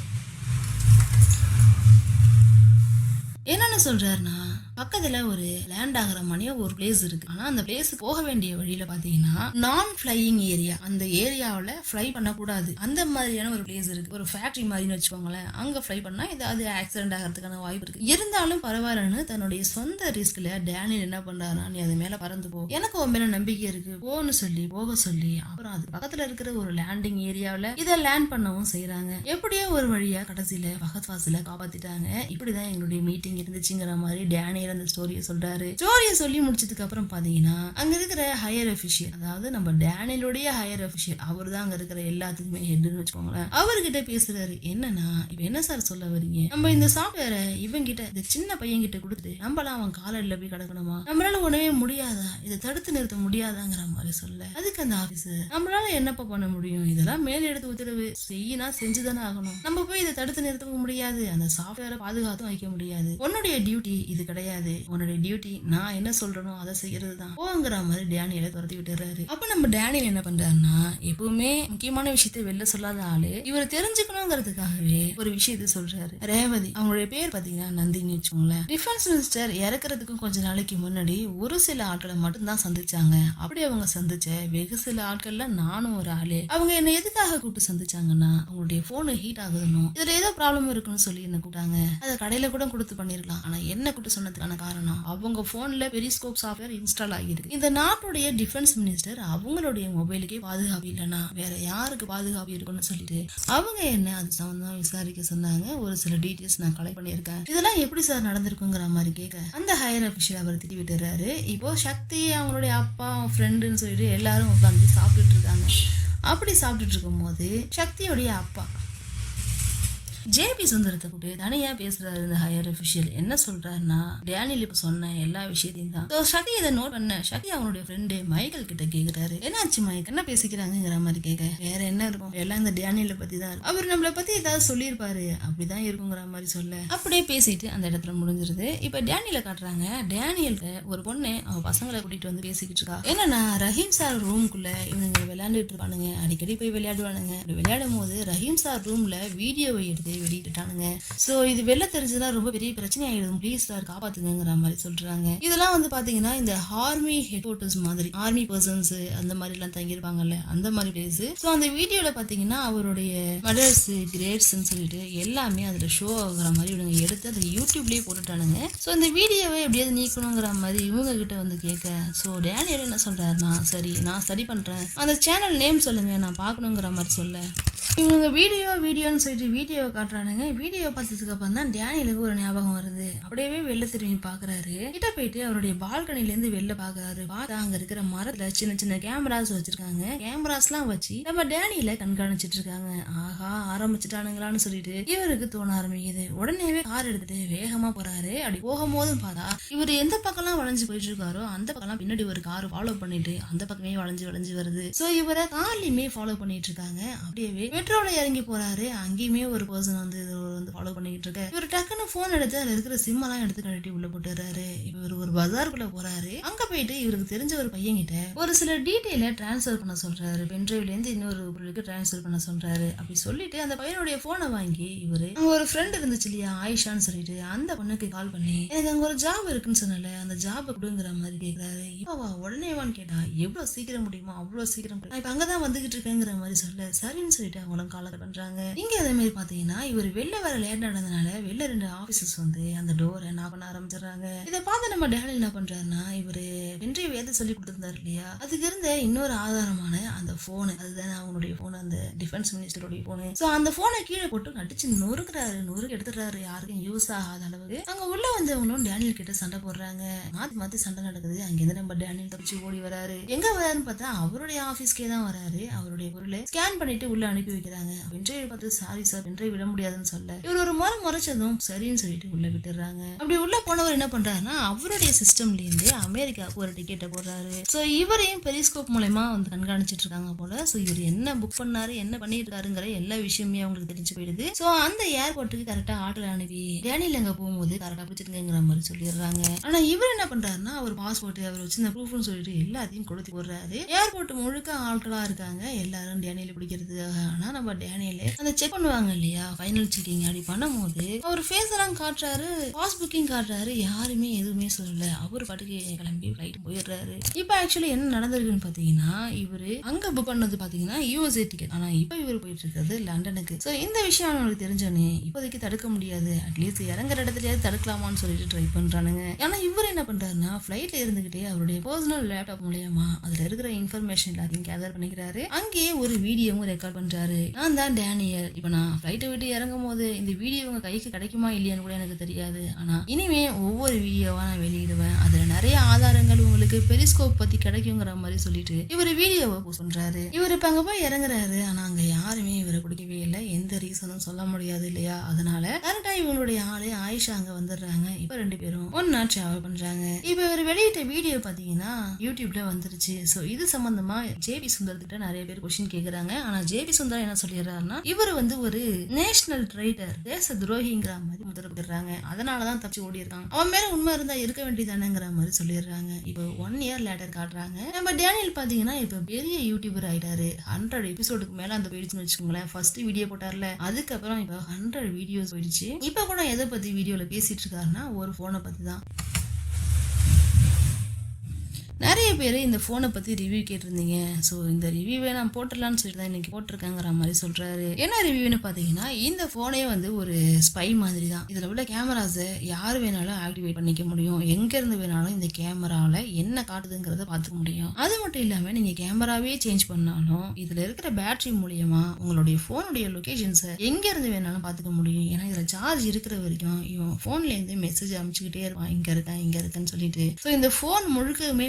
S1: என்னன்னு சொல்றாருன்னா, பக்கத்துல ஒரு லேண்ட் ஆகிற மாதிரியா ஒரு பிளேஸ் இருக்கு. ஆனா அந்த பிளேஸ் போக வேண்டிய வழியில பாத்தீங்கன்னா நான் ஃபிளையிங் ஏரியா, அந்த ஏரியாவில ஃபிளை பண்ணக்கூடாது, அந்த மாதிரியான ஒரு பிளேஸ் இருக்கு. ஒரு ஃபேக்டரி மாதிரின்னு வச்சுக்கோங்களேன். அங்க ஃபிளை பண்ணா ஏதாவது ஆக்சிடென்ட் ஆகிறதுக்கான வாய்ப்பு இருக்கு. இருந்தாலும் பரவாயில்லன்னு தன்னுடைய சொந்த ரிஸ்க்ல டேனியல் என்ன பண்றாருன்னா, நீ அது மேல பறந்து போ, எனக்கு உன் மேல நம்பிக்கை இருக்கு, போக சொல்லி அப்புறம் அது பக்கத்துல இருக்கிற ஒரு லேண்டிங் ஏரியாவில இதை லேண்ட் பண்ணவும் செய்யறாங்க. எப்படியோ ஒரு வழியா கடைசியில ஃபஹத் ஃபாசிலை காப்பாத்திட்டாங்க. இப்படிதான் எங்களுடைய மீட்டிங் இருந்துச்சுங்கிற மாதிரி டேனியல் அந்த ஸ்டோரியை சொல்றாரு. ஸ்டோரியை சொல்லி முடிச்சதுக்கு அப்புறம் பாத்தீங்கன்னா அங்க இருக்கிற ஹையர் அபிஷியல், அதாவது நம்ம டேனியலுடைய ஹையர் அபிஷியல், அவர் தான் அங்க இருக்கிற எல்லாத்துக்குமே ஹெட்னு வச்சுக்கோங்களேன். அவர்கிட்ட பேசுறாரு. என்னன்னா, இப்ப என்ன சார் சொல்ல வரீங்க? நம்ம இந்த சாஃப்ட்வேரை இவங்கிட்ட, இந்த சின்ன பையன் கிட்ட கொடுத்துட்டு நம்மளாம் அவன் காலடியில போய் கிடக்கணுமா? நம்மளால உடனே முடியாதா? இதை தடுத்து நிறுத்த முடியாதாங்கிற மாதிரி சொல்ல, அதுக்கு அந்த ஆபீசர், நம்மளால என்னப்பா பண்ண முடியும்? இதெல்லாம் மேல் எடுத்து உத்தரவு, செய்யினா செஞ்சுதானே ஆகணும். நம்ம போய் இதை தடுத்து நிறுத்தவும் முடியாது, அந்த சாஃப்ட்வேரை பாதுகாத்தும் வைக்க முடியாது. உன்னுடைய டியூட்டி இது கிடையாது. உன்னுடைய டியூட்டி நான் என்ன சொல்றனோ அதை செய்யறது தான் போங்கிற மாதிரி டேனியலை துரத்தி விட்டுறாரு. அப்ப நம்ம டேனியல் என்ன பண்றாருன்னா, எப்பவுமே முக்கியமான விஷயத்தை வெளில சொல்லாத ஆளு இவர் தெரிஞ்சுக்கணுங்கிறதுக்காகவே ஒரு விஷயத்த சொல்றாரு. ரேவதி, அவங்களுடைய பேர் பாத்தீங்கன்னா நந்தினி வச்சுக்கோங்களேன். டிஃபென்ஸ் மினிஸ்டர் இறக்குறதுக்கும் கொஞ்ச நாளைக்கு முன்னாடி ஒரு சில ஆட்களை மட்டும்தான் சந்திச்சாங்க. அப்படி அவங்க சந்திச்ச வெகு சில ஆட்கள்ல நானும் ஒரு ஆளு. அவங்க என்ன எதுக்காக கூப்பிட்டு சந்திச்சாங்கன்னா, அவங்களுடைய போனு ஹீட் ஆகுதுன்னு, இதுல ஏதோ ப்ராப்ளம் இருக்குன்னு சொல்லி என்ன கூப்பிட்டாங்க. அதை கடையில கூட கொடுத்து பண்ணிருக்கலாம். ஆனா என்ன கூப்பிட்டு சொன்னதுக்கான காரணம், அவங்க போன்ல பெரிஸ்கோப் சாஃப்ட்வேர் இன்ஸ்டால் ஆகிருக்கு. இந்த நாட்டுடைய டிஃபென்ஸ் மினிஸ்டர் அவங்களுடைய மொபைலுக்கே பாதுகாப்பு இல்லைன்னா வேற யாருக்கு பாதுகாப்பு இருக்குன்னு சொல்லிட்டு அவங்க என்ன அது சம்பந்தமா விசாரிக்க சொன்னாங்க. ஒரு சில டீடைல்ஸ் நான் கலெக்ட் பண்ணியிருக்கேன். இதெல்லாம் எப்படி சார் நடந்திருக்குங்கிற மாதிரி கேட்க அந்த ஹையர் அபிஷியல் அவர் திட்டி விட்டுறாரு. இப்போ சக்தி, அவங்களுடைய அப்பா, ஃப்ரெண்டுன்னு சொல்லிட்டு எல்லாரும் உட்காந்து சாப்பிட்டுட்டு இருக்காங்க. அப்படி சாப்பிட்டுட்டு இருக்கும் போது சக்தியோடைய அப்பா ஜேபி சுந்தரத்தை கூப்பிட்டு தனியா பேசுறாரு. இந்த ஹையர் அபிஷியல் என்ன சொல்றாருன்னா, டேனியல் இப்ப சொன்ன எல்லா விஷயத்தையும் தான் சக்தி இதை நோட் பண்ண. சக்தி அவனுடைய ஃப்ரெண்டு மைக்கேல் கிட்ட கேக்குறாரு, என்னாச்சு மைக், என்ன பேசிக்கிறாங்கிற மாதிரி கேட்க, வேற என்ன இருக்கும், எல்லாம் இந்த டேனியலை பத்தி தான் இருக்கும், அவர் நம்மளை பத்தி ஏதாவது சொல்லியிருப்பாரு, அப்படிதான் இருக்குங்கிற மாதிரி சொல்ல அப்படியே பேசிட்டு அந்த இடத்துல முடிஞ்சிருது. இப்ப டேனியலை காட்டுறாங்க. டேனியலுக்கு ஒரு பொண்ணு அவன் பசங்களை கூட்டிட்டு வந்து பேசிக்கிட்டு இருக்கா. என்னன்னா, ரஹீம் சார் ரூம்குள்ள இவங்க விளையாண்டுட்டு இருப்பானுங்க. அடிக்கடி போய் விளையாடுவானுங்க. விளையாடும் போது ரஹீம் சார் ரூம்ல வீடியோவை எடுத்து வெளியிட்டானுங்க. சோ இது வெளில தெரிஞ்சதுன்னா ரொம்ப பெரிய பிரச்சனை ஆயிடும், ப்ளீஸ் சார் காப்பாத்துங்கிற மாதிரி சொல்றாங்க. இதெல்லாம் வந்து பாத்தீங்கன்னா இந்த ஆர்மி ஹெட் குவார்டர்ஸ் மாதிரி, ஆர்மி பர்சன்ஸ் அந்த மாதிரி எல்லாம் தங்கியிருப்பாங்கல்ல, அந்த மாதிரி பிளேஸ். சோ அந்த வீடியோல பாத்தீங்கன்னா அவருடைய மெடல்ஸ் கிரேட்ஸ் சொல்லிட்டு எல்லாமே அதுல ஷோ ஆகுற மாதிரி இவங்க எடுத்து அதை யூடியூப்லயே போட்டுட்டானுங்க. சோ இந்த வீடியோவை எப்படியாவது நீக்கணுங்கிற மாதிரி இவங்க கிட்ட வந்து கேட்க, சோ டேனியல் என்ன சொல்றாருன்னா, சரி நான் ஸ்டடி பண்றேன், அந்த சேனல் நேம் சொல்லுங்க நான் பாக்கணுங்கிற மாதிரி சொல்ல, இவங்க வீடியோன்னு சொல்லிட்டு வீடியோவை காட்டுறானுங்க. வீடியோ பார்த்ததுக்கு அப்புறம் தான் டேனியலுக்கு ஒரு ஞாபகம் வருது. அப்படியே வெளில திரும்பி பாக்குறாரு. கிட்ட போயிட்டு அவருடைய பால்கனில இருந்து வெளில பாக்குறாரு. பார்த்தா அங்க இருக்கிற மரத்துல சின்ன சின்ன கேமராஸ் வச்சிருக்காங்க. கேமராஸ் எல்லாம் வச்சு நம்ம டேனியல கண்காணிச்சிட்டு இருக்காங்க. ஆஹா ஆரம்பிச்சுட்டானுங்களான்னு சொல்லிட்டு இவருக்கு தோண ஆரம்பிக்குது. உடனேவே கார் எடுத்துட்டு வேகமா போறாரு. அப்படி போகும்போதும் பார்த்தா இவர் எந்த பக்கம்லாம் வளைஞ்சு போயிட்டு இருக்காரோ அந்த பக்கம்லாம் பின்னாடி ஒரு கார் ஃபாலோ பண்ணிட்டு அந்த பக்கமே வளைஞ்சு வருது. சோ இவரை கார்லயுமே ஃபாலோ பண்ணிட்டு இருக்காங்க. அப்படியே மெட்ரோல இறங்கி போறாரு. அங்கேயுமே ஒரு பர்சன் வந்து ஃபாலோ பண்ணிட்டு இருக்க. இவர் டக்குன்னு போன் எடுத்து அதுல இருக்கிற சிம் எல்லாம் எடுத்து கழட்டி உள்ள போட்டுறாரு. இவர் ஒரு பஜாருக்குள்ள போறாரு. அங்க போயிட்டு இவருக்கு தெரிஞ்ச ஒரு பையன் கிட்ட ஒரு சில டீடைல டிரான்ஸ்பர் பண்ண சொல்றாரு. பென்ட்ரைவ்ல இருந்து இன்னொரு பொருளுக்கு டிரான்ஸ்பர் பண்ண சொல்றாரு. அப்படி சொல்லிட்டு அந்த பையனுடைய போனை வாங்கி இவரு அங்க ஒரு ஃப்ரெண்ட் இருந்துச்சு இல்லையா ஆயிஷான்னு சொல்லிட்டு அந்த பொண்ணுக்கு கால் பண்ணி, எனக்கு அங்க ஒரு ஜாப் இருக்குன்னு சொன்னல, அந்த ஜாப் கொடுங்கிற மாதிரி கேக்குறாரு. இப்பவா உடனேவான்னு கேட்டா, எவ்வளவு சீக்கிரம் முடியுமோ அவ்வளவு சீக்கிரம், நான் இப்ப அங்கதான் வந்துகிட்டு இருக்கேங்கிற மாதிரி சொல்ல, சரின்னு சொல்லிட்டு அவங்களும் கால பண்றாங்க. இங்க அதே மாதிரி பாத்தீங்கன்னா இவர் வெளில வர லேட் நடந்தனால வெளில 2 ஆபீசர்ஸ் வந்து அந்த டோரை நாக் பண்ண ஆரம்பிச்சிடறாங்க. இதை பார்த்து நம்ம டேனியல் என்ன பண்றாருன்னா, இவரு பென்ட்ரைவ் ஏத சொல்லி கொடுத்திருந்தாரு இல்லையா, அதுக்கு இருந்த இன்னொரு ஆதாரமான அந்த போனு, அதுதான் அவங்களுடைய போன், அந்த டிஃபென்ஸ் மினிஸ்டருடைய போனு. சோ அந்த போனை கீழே போட்டு அடிச்சு நொறுக்கு எடுத்துறாரு. யாருக்கும் யூஸ் ஆகாத அளவுக்கு. அங்க உள்ள வந்தவங்களும் டேனியல் கிட்ட சண்டை போடுறாங்க. மாத்தி சண்டை நடக்குது. அங்கிருந்து நம்ம டேனியல் தப்பிச்சு ஓடி வராரு. எங்க வராருன்னு பார்த்தா அவருடைய ஆபீஸ்க்கே தான் வராரு. அவருடைய பொருளை ஸ்கேன் பண்ணிட்டு உள்ள அனுப்பி வைக்கிறாங்க. பென்ட்ரைவ் பார்த்து, சாரி சார் பென்ட்ரைவ் விட முடியாதுன்னு சொல்ல, இவர் ஒரு முறைச்சதும் சரின்னு சொல்லிட்டு உள்ள விட்டுறாங்க. அப்படி உள்ள போனவர் என்ன பண்றாருன்னா, அவருடைய சிஸ்டம்ல இருந்து அமெரிக்காவுக்கு ஒரு டிக்கெட்டை போடுறாரு. சோ இவரையும் பெரிஸ்கோப் மூலமா வந்து கண்காணிச்சிட்டு இருக்காங்க போல. சோ இவர் என்ன புக் பண்ணாரு, என்ன பண்ணிட்டு இருக்காருங்கிற எல்லா விஷயமே அவங்களுக்கு தெரிஞ்சு போயிடுது. சோ அந்த ஏர்போர்ட்டுக்கு கரெக்டா ஆட்டோல அனுப்பி டேனியல் அங்க போகும்போது கரெக்டா பிடிச்சிருங்கிற மாதிரி சொல்லிடுறாங்க. ஆனா இவர் என்ன பண்றாருன்னா, அவர் பாஸ்போர்ட் அவர் வச்சிருந்த ப்ரூஃப்னு சொல்லிட்டு எல்லாத்தையும் கொடுத்து போடுறாரு. ஏர்போர்ட் முழுக்க ஆட்களா இருக்காங்க எல்லாரும் டேனியல் பிடிக்கிறதுக்காக. ஆனா நம்ம டேனியல் அந்த செக் பண்ணுவாங்க இல்லையா, ஃபைனல் செக்கிங் அப்படி பண்ணும்போது அவர் ஃபேஸ் எல்லாம் காட்டுறாரு, பாஸ் புக்கிங் காட்டுறாரு, யாருமே எதுவுமே சொல்லல. அவர் பாட்டுக்கு கிளம்பி ஃபிளைட் போயிடுறாரு. இப்ப ஆக்சுவலி என்ன நடந்திருக்குன்னு பாத்தீங்கன்னா, இவரு அங்க புக் பண்ணது பாத்தீங்கன்னா யூஎஸ்ஏ டிக்கெட். ஆனா இப்ப இவர் போயிட்டு இருக்கிறது லண்டனுக்கு. சோ இந்த விஷயம் அவங்களுக்கு தெரிஞ்சோன்னே இப்போதைக்கு தடுக்க முடியாது, அட்லீஸ்ட் இறங்குற இடத்துலயாவது தடுக்கலாமான்னு சொல்லிட்டு ட்ரை பண்றானுங்க. ஆனா இவர் என்ன பண்றாருன்னா, ஃபிளைட்ல இருந்துகிட்டே அவருடைய பர்சனல் லேப்டாப் மூலியமா அதுல இருக்கிற இன்ஃபர்மேஷன் எல்லாத்தையும் கேதர் பண்ணிக்கிறாரு. அங்கேயே ஒரு வீடியோவும் ரெக்கார்ட் பண்றாரு. நான் தான் டேனியல், இப்ப நான் ஃபிளைட்டை விட்டு இறங்கும் போது இந்த வீடியோ உங்க கைக்கு கிடைக்குமா இல்லையான்னு கூட எனக்கு தெரியாது. ஆனா இனிமே ஒவ்வொரு வீடியோவா நான் வெளியிடுவேன், அதுல நிறைய ஆதாரங்கள் உங்களுக்கு பெரிஸ்கோப் பத்தி கிடைக்குங்கிற மாதிரி சொல்லிட்டு இவர் வீடியோவை போஸ்ட் பண்றாரு. இவர் இப்ப அங்க போய் இறங்குறாரு. ஆனா அங்க யாருமே இவரை பிடிக்கவே இல்லை, எந்த ரீசனும் சொல்ல முடியாது இல்லையா. அதனால கரெக்டா இவங்களுடைய ஆளு ஆயிஷா அங்க வந்துடுறாங்க. இப்ப 2 பேரும் ஒன்னா டிராவல் பண்றாங்க. இப்ப இவர் வெளியிட்ட வீடியோ பாத்தீங்கன்னா யூடியூப்ல வந்துருச்சு. சோ இது சம்பந்தமா ஜேபி சுந்தர் கிட்ட நிறைய பேர் கொஸ்டின் கேக்குறாங்க. ஆனா ஜேபி சுந்தர் என்ன சொல்லிடுறாருன்னா, இவர் வந்து ஒரு நேஷனல் ட்ரைட்டர், தேச துரோகிங்கிற மாதிரி முத்திரப்படுறாங்க. அதனாலதான் தப்பிச்சு ஓடி இருக்காங்க. அவன் மேல உண்மை இருந்தா இருக்க வேண்டியதானேங்கிற மாதிரி சொல்லிடுறாங்க. இப்போ 1 இயர் லேட்டர் காட்டுறாங்க. நம்ம டேனியல் பாத்தீங்கன்னா இப்ப பெரிய யூடியூபர் ஆயிட்டாரு. 100 எபிசோடுக்கு மேல அந்த போயிடுச்சுன்னு வச்சுக்கோங்களேன். ஃபர்ஸ்ட் வீடியோ போட்டார்ல, அதுக்கப்புறம் இப்ப 100 வீடியோஸ் போயிடுச்சு. இப்ப கூட எதை பத்தி வீடியோல பேசிட்டு இருக்காருன்னா, ஒரு போனை பத்தி தான். நிறைய பேர் இந்த ஃபோனை பற்றி ரிவ்யூ கேட்டிருந்தீங்க. ஸோ இந்த ரிவ்யூவை நான் போட்டுடலான்னு சொல்லிட்டு தான் இன்னைக்கு போட்டிருக்கேங்கிற மாதிரி சொல்கிறாரு. என்ன ரிவ்யூன்னு பார்த்தீங்கன்னா, இந்த ஃபோனே வந்து ஒரு ஸ்பை மாதிரி தான். இதில் உள்ள கேமராஸை யார் வேணாலும் ஆக்டிவேட் பண்ணிக்க முடியும். எங்கேருந்து வேணாலும் இந்த கேமராவில் என்ன காட்டுதுங்கிறத பார்த்துக்க முடியும். அது மட்டும் இல்லாமல் நீங்கள் கேமராவே சேஞ்ச் பண்ணாலும் இதில் இருக்கிற பேட்டரி மூலியமா உங்களுடைய ஃபோனுடைய லொக்கேஷன்ஸை எங்கேருந்து வேணாலும் பார்த்துக்க முடியும். ஏன்னா இதில் சார்ஜ் இருக்கிற வரைக்கும் இவன் ஃபோன்லேருந்து மெசேஜ் அனுப்பிச்சுக்கிட்டே இருப்பான், இங்கே இருக்கேன்னு சொல்லிட்டு. ஸோ இந்த ஃபோன் முழுக்கவுமே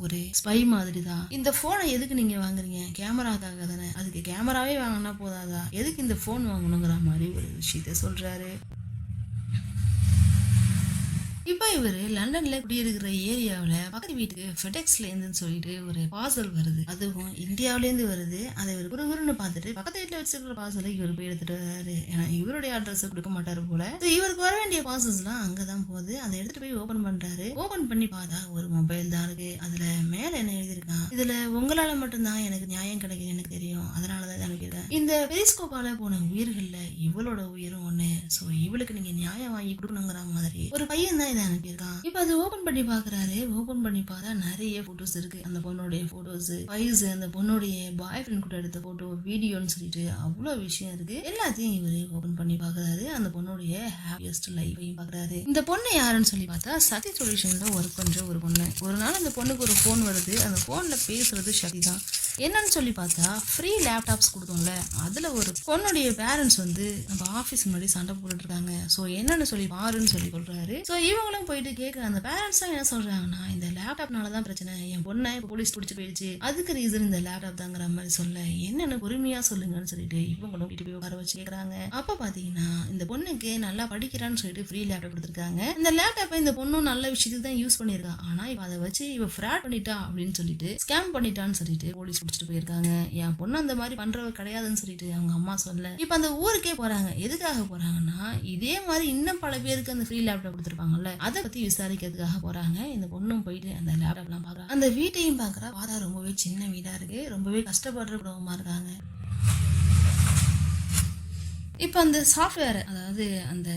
S1: ஒரு ஸ்பை மாதிரி தான். இந்த போனை எதுக்கு நீங்க வாங்குறீங்க? கேமராக்காக தானே. அதுக்கு கேமராவே வாங்கினா போதாதா? எதுக்கு இந்த போன் வாங்கணுங்கிற மாதிரி ஒரு விஷயத்த சொல்றாரு. இப்ப இவரு லண்டன்ல குடியிருக்கிற ஏரியாவுல பக்கத்து வீட்டுக்கு ஃபெடெக்ஸ்ல இருந்துன்னு சொல்லிட்டு ஒரு பார்சல் வருது. அதுவும் இந்தியாவில இருந்து வருது. அதை இவர் குறுகுறுன்னு பார்த்துட்டு பக்கத்து வீட்டுல வச்சிருக்கிற பார்சலை இவர் போய் எடுத்துட்டு வராரு. ஏன்னா இவருடைய அட்ரஸ் கொடுக்க மாட்டாரு போல. இவருக்கு வர வேண்டிய பார்சல்ஸ் எல்லாம் அங்கதான் போகுது. அதை எடுத்துட்டு போய் ஓபன் பண்றாரு. ஓபன் பண்ணி பார்த்தா ஒரு மொபைல் தான் இருக்கு. அதுல மேல என்ன எழுதிருக்கான், இதுல உங்களால மட்டும்தான் எனக்கு நியாயம் கிடைக்கும் எனக்கு தெரியும், அதனாலதான் அனுப்பிடுறேன். இந்த பெரிஸ்கோப்பால போன உயிர்கள்ல இவளோட உயிரும் ஒண்ணு. சோ இவளுக்கு நீங்க நியாயம் வாங்கி கொடுக்கணுங்கிற மாதிரி ஒரு பையன் தான் இதை அனுப்பியிருக்கான். இப்ப அது ஓபன் பண்ணி பாக்குறாரு. ஓபன் பண்ணி பார்த்தா நிறைய போட்டோஸ் இருக்கு. அந்த பொண்ணுடைய போட்டோஸ், ஃபைல்ஸ், அந்த பொண்ணுடைய பாய் ஃப்ரெண்ட் கூட எடுத்த போட்டோ, வீடியோன்னு சொல்லிட்டு அவ்வளவு விஷயம் இருக்கு. எல்லாத்தையும் இவரு ஓபன் பண்ணி பாக்குறாரு. அந்த பொண்ணுடைய ஹாப்பியஸ்ட் லைஃபையும் பாக்குறாரு. இந்த பொண்ணு யாருன்னு சொல்லி பார்த்தா சக்தி சொல்யூஷன்ல ஒர்க் பண்ற ஒரு பொண்ணு. ஒரு நாள் அந்த பொண்ணுக்கு ஒரு போன் வருது. அந்த போன்ல பேசுறது சக்தி தான். என்னன்னு சொல்லி பார்த்தா ஃப்ரீ லேப்டாப்ஸ் கொடுத்தோம்ல, அதுல ஒரு பொண்ணுடைய பேரண்ட்ஸ் வந்து நம்ம ஆபீஸ் முன்னாடி சண்டை போட்டுட்டு இருக்காங்க. சோ என்னன்னு சொல்லி பாருன்னு சொல்லி சொல்றாரு. சோ இவங்களும் போயிட்டு கேட்க அந்த பேரண்ட்ஸ் என்ன சொல்றாங்கன்னா, இந்த லேப்டாப்னாலதான் பிரச்சனை, என் பொண்ணை போலீஸ் பிடிச்சு போயிடுச்சு, அதுக்கு ரீசன் இந்த லேப்டாப் தாங்கிற மாதிரி சொல்ல, என்னன்னு பொறுமையா சொல்லுங்கன்னு சொல்லிட்டு இவங்களும் வீட்டு போய் உட்கார வச்சு கேக்குறாங்க. அப்ப பாத்தீங்கன்னா இந்த பொண்ணுக்கு நல்லா படிக்கிறான்னு சொல்லிட்டு ஃப்ரீ லேப்டாப் கொடுத்துருக்காங்க. இந்த லேப்டாப்பை இந்த பொண்ணும் நல்ல விஷயத்துக்கு தான் யூஸ் பண்ணிருக்கான். ஆனா இப்ப அதை வச்சு இவ ஃப்ராட் பண்ணிட்டா அப்படின்னு சொல்லிட்டு ஸ்கேம் பண்ணிட்டான்னு சொல்லிட்டு போலீஸ் பிடிச்சிட்டு போயிருக்காங்க. என் பொண்ணு அந்த மாதிரி பண்றவ கிடையாதுன்னு சொல்லிட்டு அவங்க அம்மா சொல்ல, இப்ப அந்த ஊருக்கே போறாங்க. எதுக்காக போறாங்கன்னா, இதே மாதிரி இன்னும் பல பேருக்கு அந்த ஃப்ரீ லேப்டாப் கொடுத்துருப்பாங்கல்ல, அதை பத்தி விசாரிக்கிறதுக்காக போறாங்க. இந்த பொண்ணும் போயிட்டு அந்த லேப்டாப் எல்லாம் பாக்குறா. அந்த வீட்டையும் பாக்குறா. பார்த்தா ரொம்பவே சின்ன வீடா இருக்கு. ரொம்பவே கஷ்டப்படுற குடும்பமா இருக்காங்க. இப்ப அந்த சாஃப்ட்வேர், அதாவது அந்த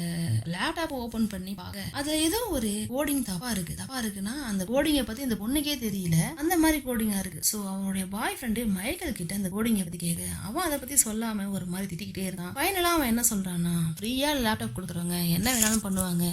S1: லேப்டாப் ஓபன் பண்ணி பாக்க அதுல ஏதோ ஒரு கோடிங் தப்பா இருக்குன்னா அந்த கோடிங்கை பத்தி இந்த பொண்ணுக்கே தெரியல, அந்த மாதிரி கோடிங்கா இருக்கு. சோ அவனுடைய பாய் ஃப்ரெண்டு மைக்கேல் கிட்ட அந்த கோடிங்கை பத்தி கேட்க, அவன் அதை பத்தி சொல்லாம ஒரு மாதிரி திட்டிக்கிட்டே இருக்கான். ஃபைனலா அவன் என்ன சொல்றான்னா, ஃப்ரீயா லேப்டாப் கொடுத்துருவாங்க, என்ன வேணாலும் பண்ணுவாங்க,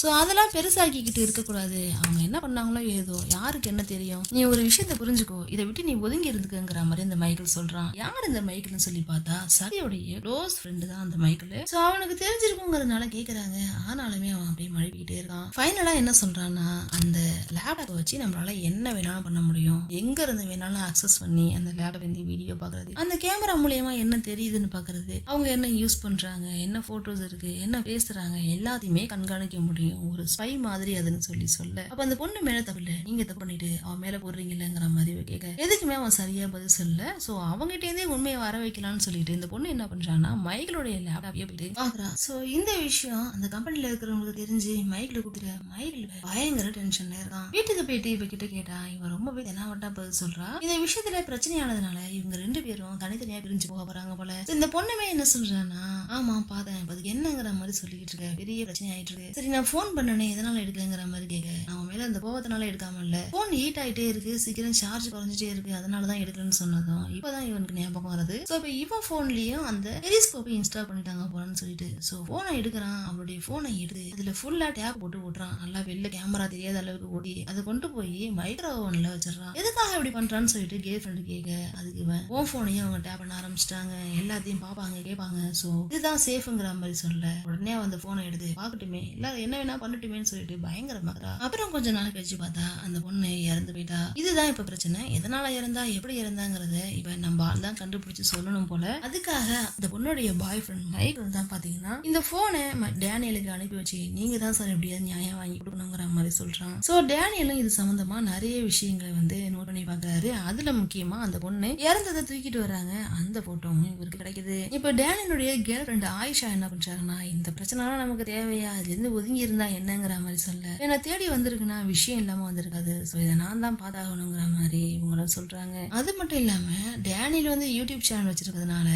S1: சோ அதெல்லாம் பெருசாக்கிக்கிட்டு இருக்கக்கூடாது, அவங்க என்ன பண்ணாங்களோ ஏதோ யாருக்கு என்ன தெரியும், நீ ஒரு விஷயத்த புரிஞ்சுக்கோ, இதை விட்டு நீ ஒதுங்கி இருந்துக்குங்கிற மாதிரி இந்த மைக்கேல் சொல்றான். யார் இந்த மைக்கேல்னு சொல்லி பார்த்தா சதியோடைய க்ளோஸ் ஃப்ரெண்டு தான் அந்த மைக்கேல். சோ அவனுக்கு தெரிஞ்சிருக்குங்கிறதுனால கேக்குறாங்க. ஆனாலுமே அவன் அப்படியே மழுப்பிக்கிட்டே இருக்கான். ஃபைனலா என்ன சொல்றான்னா, அந்த லேப்டாப்பை வச்சு நம்மளால என்ன வேணாலும் பண்ண முடியும், எங்க இருந்து வேணாலும் அக்சஸ் பண்ணி அந்த லேப்டாப் வந்து வீடியோ பாக்குறது, அந்த கேமரா மூலியமா என்ன தெரியுதுன்னு பாக்குறது, அவங்க என்ன யூஸ் பண்றாங்க, என்ன போட்டோஸ் இருக்கு, என்ன பேசுறாங்க, எல்லாத்தையுமே கண்காணிக்க முடியும். ஒரு ஸ்பை மாதிரி அதுன்னு சொல்லி சொல்ல, அப்ப அந்த பொண்ணு மேல தப்பு இல்ல, நீங்க தப்பு பண்ணிட்டு அவன் மேல போடுறீங்கங்கிற மாதிரி கேட்க, எதுக்குமே அவன் சரியா பதில் சொல்ல. சோ அவங்ககிட்ட இருந்தே உண்மையை வர வைக்கலாம்னு சொல்லிட்டு இந்த பொண்ணு என்ன பண்றான்னா, மைக்கேலோடைய லேப்டாப் போயிட்டு பாக்குறா. சோ இந்த விஷயம் அந்த கம்பெனில இருக்கிறவங்களுக்கு தெரிஞ்சு மைக்கேல கூப்பிட்டு, மைக்கேல் பயங்கர டென்ஷன்ல இருக்கான். வீட்டுக்கு போயிட்டு இவ கிட்ட கேட்டா, இவன் ரொம்பவே தெனாவட்டா பதில் சொல்றா. இந்த விஷயத்துல பிரச்சனையானதுனால இவங்க ரெண்டு பேரும் தனித்தனியா பிரிஞ்சு போக போறாங்க போல. இந்த பொண்ணுமே என்ன சொல்றான்னா, ஆமா பார்த்தேன், அதுக்கு என்னங்கிற மாதிரி சொல்லிட்டு இருக்க, பெரிய பிரச்சனை ஆயிட்டு இருக்கு, சரி நான் போன் பண்ணனே எதனால எடுக்கலங்கிற மாதிரி கேட்க, அவன் மேல அந்த கோபத்தினால எடுக்காம இல்ல, போன் ஹீட் ஆயிட்டே இருக்கு, சீக்கிரம் சார்ஜ் குறைஞ்சிட்டே இருக்கு, அதனாலதான் எடுக்கலன்னு சொன்னதும் இப்பதான் இவனுக்கு ஞாபகம் வருது. சோ இப்ப இவன் போன்லயும் அந்த பெரிஸ்கோப்பை இன்ஸ்டால் பண்ணிட்டாங்க போறான்னு சொல்லிட்டு, சோ போனை எடுக்கிறான். அவளுடைய போனை எடுத்து அதுல ஃபுல்லா டேப் போட்டு ஓட்டுறான். நல்லா வெளில கேமரா தெரியாத அளவுக்கு ஓடி அதை கொண்டு போய் மைக்ரோ ஓவன்ல வச்சிடறான். எதுக்காக இப்படி பண்றான்னு சொல்லிட்டு கேர்ள் ஃப்ரெண்டு கேட்க, அதுக்கு இவன் உன் போனையும் அவங்க டேப் பண்ண ஆரம்பிச்சிட்டாங்க, எல்லாத்தையும் பாப்பாங்க கேட்பாங்க, சோ இதுதான் சேஃப்ங்கிற மாதிரி சொல்ல, உடனே அந்த போனை எடுத்து பாக்கட்டுமே, எல்லாரும் என்ன வேணா பண்ணட்டுமேன்னு சொல்லிட்டு பயங்கரமாக்குறா. அப்புறம் கொஞ்ச நாள் கழிச்சு பார்த்தா அந்த பொண்ணு இறந்து போயிட்டா. இதுதான் இப்ப பிரச்சனை, எதனால இறந்தா எப்படி இறந்தாங்கிறத இப்ப நம்ம ஆள் தான் கண்டுபிடிச்சு சொல்லணும் போல. அதுக்காக அந்த பொண்ணுடைய பாய் ஃப்ரெண்ட் மைக்கேல் தான் பாத்தீங்கன்னா இந்த போனை டேனியலுக்கு அனுப்பி வச்சு, நீங்க தான் சார் எப்படியாவது நியாயம் வாங்கி கொடுக்கணுங்கிற மாதிரி சொல்றான். சோ டேனியலும் இது சம்பந்தமா நிறைய விஷயங்களை வந்து நோட் பண்ணி பாக்குறாரு. அதுல முக்கியமா அந்த பொண்ணு இறந்ததை தூக்கிட்டு வராங்க, அந்த போட்டோவும் இவருக்கு கிடைக்குது. இப்ப டேனியலுடைய கேர்ள் ஃப்ரெண்ட் ஆயிஷா என்ன பண்றாங்கன்னா, இந்த பிரச்சனை நமக்கு தேவையா, அதுல இருந்து ஒதுங்கி இருந்தா என்னங்கிற மாதிரி சொல்ல, என்ன தேடி வந்திருக்குன்னா விஷயம் இல்லாம வந்திருக்காது, சோ இதை நான் தான் பார்த்தாகணுங்கிற மாதிரி இவங்களும் சொல்றாங்க. அது மட்டும் இல்லாம டேனியல் வந்து யூடியூப் சேனல் வச்சிருக்கிறதுனால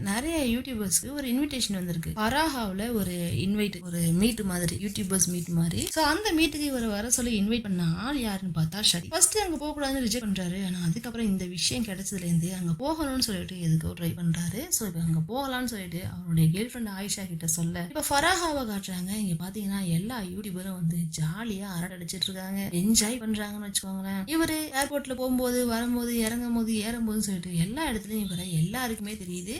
S1: நிறைய யூடியூபர்ஸ்க்கு ஒரு இன்விடேஷன் வந்திருக்கு. பராஹாவுல ஒரு இன்வைட், ஒரு மீட் மாதிரி, யூடியூபர்ஸ் மீட் மாதிரி. சோ அந்த மீட்டுக்கு இவர் வர சொல்லி இன்வைட் பண்ண ஆள் யாருன்னு பார்த்தா ஷரி. ஃபர்ஸ்ட் அங்க போக கூடாதுன்னு ரிஜெக்ட் பண்றாரு. ஆனா அதுக்கப்புறம் இந்த விஷயம் கிடைச்சதுல இருந்து அங்க போகணும்னு சொல்லிட்டு எதுக்கோ ட்ரை பண்றாரு. சோ இப்ப அங்க போகலாம்னு சொல்லிட்டு அவருடைய கேர்ள் ஃப்ரெண்ட் ஆயிஷா கிட்ட சொல்ல, இப்ப ஃபராஹாவை காட்டுறாங்க. இங்க பாத்தீங்கன்னா எல்லா யூடியூபரும் வந்து ஜாலியா அரட்டடிச்சிட்டு இருக்காங்க, என்ஜாய் பண்றாங்கன்னு வச்சுக்கோங்களேன். இவரு ஏர்போர்ட்ல போகும்போது, வரும்போது, இறங்கும் போது, ஏறும்போதுன்னு சொல்லிட்டு எல்லா இடத்துலயும் இவரை எல்லாருக்குமே தெரியுது.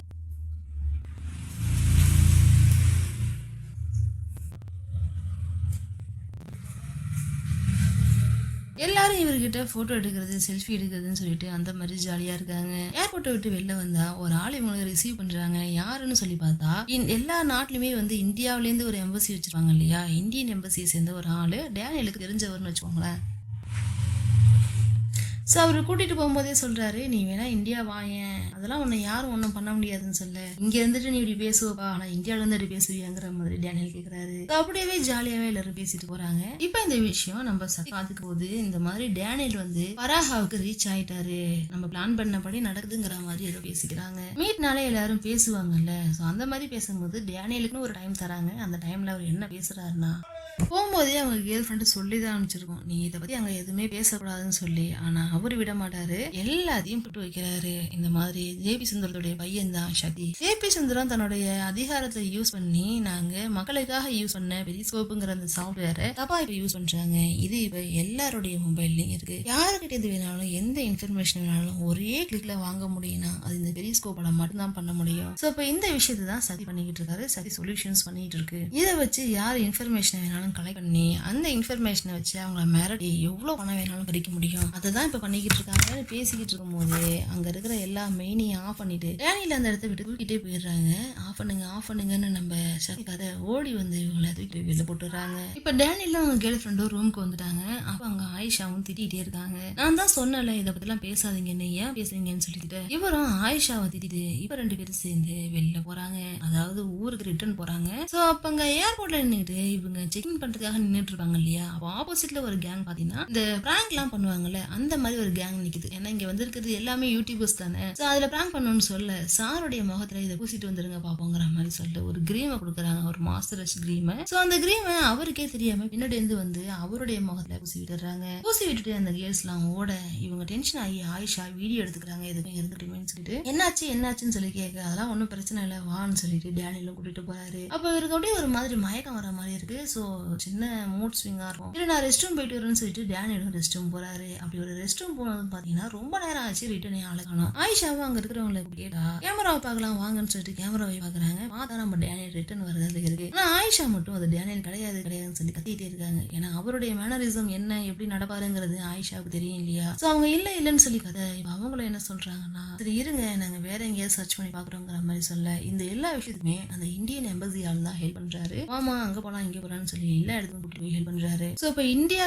S1: எல்லாரும் இவர்கிட்ட போட்டோ எடுக்கிறது, செல்ஃபி எடுக்கிறதுன்னு சொல்லிட்டு அந்த மாதிரி ஜாலியா இருக்காங்க. ஏர்போர்ட்டை விட்டு வெளில வந்தா ஒரு ஆள் இவங்களை ரிசீவ் பண்றாங்க. யாருன்னு சொல்லி பார்த்தா எல்லா நாட்டிலுமே வந்து இந்தியாவில இருந்து ஒரு எம்பசி வச்சிருப்பாங்க இல்லையா, இந்தியன் எம்பசியை சேர்ந்த ஒரு ஆளு டேனியலுக்கு தெரிஞ்சவர்னு வச்சுக்கோங்களேன். ஸோ அவர் கூட்டிட்டு போகும்போதே சொல்றாரு, நீ வேணா இந்தியா வாயேன், அதெல்லாம் உன்னை யாரும் ஒன்றும் பண்ண முடியாதுன்னு சொல்ல, இங்க இருந்துட்டு நீ இப்படி பேசுவப்பா, ஆனா இந்தியாவில இருந்து இப்படி பேசுவியாங்கிற மாதிரி டேனியல் கேட்கிறாரு. அப்படியே ஜாலியாவே எல்லாரும் பேசிட்டு போறாங்க. இப்ப இந்த விஷயம் நம்ம பார்த்துக்கும் போது இந்த மாதிரி டேனியல் வந்து பராகாவுக்கு ரீச் ஆயிட்டாரு, நம்ம பிளான் பண்ணபடி நடக்குதுங்கிற மாதிரி ஏதோ பேசிக்கிறாங்க. மீட்னாலே எல்லாரும் பேசுவாங்கல்ல, ஸோ அந்த மாதிரி பேசும்போது டேனியலுக்குன்னு ஒரு டைம் தராங்க. அந்த டைம்ல அவர் என்ன பேசுறாருன்னா, போகும்போதே அவங்க கேர்ள் ஃப்ரெண்டு சொல்லி தான் அனுப்பிச்சிருக்கோம், நீ இதை பத்தி அங்க எதுவுமே பேசக்கூடாதுன்னு சொல்லி. ஆனா அவரு விட மாட்டாரு, எல்லாத்தையும் போட்டு வைக்கிறாரு. இந்த மாதிரி ஜேபி சுந்தரத்துடைய பையன் தான் சக்தி. ஜேபி சுந்தரம் தன்னுடைய அதிகாரத்தை யூஸ் பண்ணி நாங்க மக்களுக்காக யூஸ் பண்ண பெரிஸ்கோப்புங்கிற அந்த சாஃப்ட்வேரை தப்பா இப்ப யூஸ் பண்றாங்க. இது இப்ப எல்லாருடைய மொபைல்லயும் இருக்கு. யாருக்கிட்ட இது வேணாலும் எந்த இன்ஃபர்மேஷன் வேணாலும் ஒரே கிளிக்ல வாங்க முடியும்னா அது இந்த பெரிஸ்கோப்பால மட்டும்தான் பண்ண முடியும். சோ இப்ப இந்த விஷயத்தை தான் சதி பண்ணிக்கிட்டு இருக்காரு, சதி சொல்யூஷன்ஸ் பண்ணிட்டு இருக்கு. இதை வச்சு யார் இன்ஃபர்மேஷன் வேணாலும் கலெக்ட் பண்ணி அந்த இன்ஃபர்மேஷனை வச்சு அவங்கள மிரட்டி எவ்வளவு பணம் வேணாலும் பறிக்க முடியும். அதுதான் இப்ப பண்ணிக்கிட்டு இருக்காங்க. பேசிக்கிட்டு இருக்கும் போது அங்க இருக்கிற எல்லா மெயினையும் ஆஃப் பண்ணிட்டு டேனியல் அந்த இடத்த விட்டு தூக்கிட்டே போயிடுறாங்க. ஆஃப் பண்ணுங்கன்னு நம்ம சக்தி கதை ஓடி வந்து இவங்களை தூக்கிட்டு வெளில போட்டுறாங்க. இப்ப டேனியலும் அவங்க கேர்ள் ஃப்ரெண்டும் ரூமுக்கு வந்துட்டாங்க. அப்ப அங்க ஆயிஷாவும் திட்டிகிட்டே இருக்காங்க. நான் தான் சொன்னல இதை பத்தி எல்லாம் பேசாதீங்கன்னு, ஏன் பேசுறீங்கன்னு சொல்லிட்டு இவரும் ஆயிஷாவை திட்டிட்டு இப்ப 2 பேரும் சேர்ந்து வெளில போறாங்க. அதாவது ஊருக்கு ரிட்டர்ன் போறாங்க. சோ அப்ப அங்க ஏர்போர்ட்ல நின்றுட்டு இவங்க செக்கிங் பண்றதுக்காக நின்றுட்டு இருப்பாங்க இல்லையா, அப்போ ஆப்போசிட்ல ஒரு கேங் பாத்தீங்கன்னா இந்த பிராங்க் எல்லாம் பண்ணுவாங்கல்ல, அந்த மாதிரி ஒரு கேங் நிக்குது. ஏன்னா இங்க வந்திருக்கிறது எல்லாமே யூடியூபர்ஸ் தானே. சோ அதுல பிராங்க் பண்ணணும்னு சொல்ல சாருடைய முகத்துல இதை பூசிட்டு வந்துருங்க பாப்போங்கிற மாதிரி சொல்ல ஒரு கிரீமை கொடுக்குறாங்க, ஒரு மாஸ்டர் கிரீமை. சோ அந்த கிரீமை அவருக்கே தெரியாம பின்னாடி இருந்து வந்து அவருடைய முகத்துல பூசி விட்டுறாங்க. பூசி விட்டுட்டு அந்த கேர்ள்ஸ் எல்லாம் ஓட இவங்க டென்ஷன் ஆகி ஆயிஷா வீடியோ எடுத்துக்கிறாங்க, எதுவும் இருந்துட்டுமேன்னு சொல்லிட்டு என்னாச்சுன்னு சொல்லி கேட்க, அதெல்லாம் ஒன்றும் பிரச்சனை இல்லை வான்னு சொல்லிட்டு டேனியலும் கூட்டிட்டு போறாரு. அப்ப இவருக்கு அப்படியே ஒரு மாதிரி மயக்கம் வர மாதிரி இருக்கு. சோ சின்ன மூட் ஸ்விங்கா இருக்கும். இல்ல நான் ரெஸ்ட் ரூம் போயிட்டு வரேன்னு சொல்லிட்டு டேனியலும் ரெஸ்ட் ரூம் போறாரு. அப்படி ஒரு ரெஸ்ட் ரூம் போனது பாத்தீங்கன்னா ரொம்ப நேரம் ஆச்சு, ரிட்டர்ன் ஆள காணோம். ஆயிஷாவும் அங்க இருக்கிறவங்களை கேட்டா கேமராவை பார்க்கலாம் வாங்கன்னு சொல்லிட்டு கேமராவை பாக்குறாங்க. பார்த்தா நம்ம டேனியல் ரிட்டர்ன் வரது இருக்கு. ஆனா ஆயிஷா மட்டும் அது டேனியல் கிடையாதுன்னு சொல்லி கத்திட்டே இருக்காங்க. ஏன்னா அவருடைய மேனரிசம் என்ன எப்படி நடப்பாருங்கிறது ஆயிஷாவுக்கு தெரியும் இல்லையா. சோ அவங்க இல்லன்னு சொல்லி கதை. இப்ப அவங்களும் என்ன சொல்றாங்கன்னா, சரி இருங்க நாங்க வேற எங்கேயாவது சர்ச் பண்ணி பாக்குறோங்கிற மாதிரி சொல்ல இந்த எல்லா விஷயத்துக்குமே அந்த இந்தியன் எம்பசி ஆள் தான் ஹெல்ப் பண்றாரு. ஆமா அங்க போலாம் இங்க போலான்னு சொல்லி எல்லா இடத்துக்கும் கூட்டிட்டு போய் ஹெல்ப் பண்றாரு. சோ இப்ப இந்தியா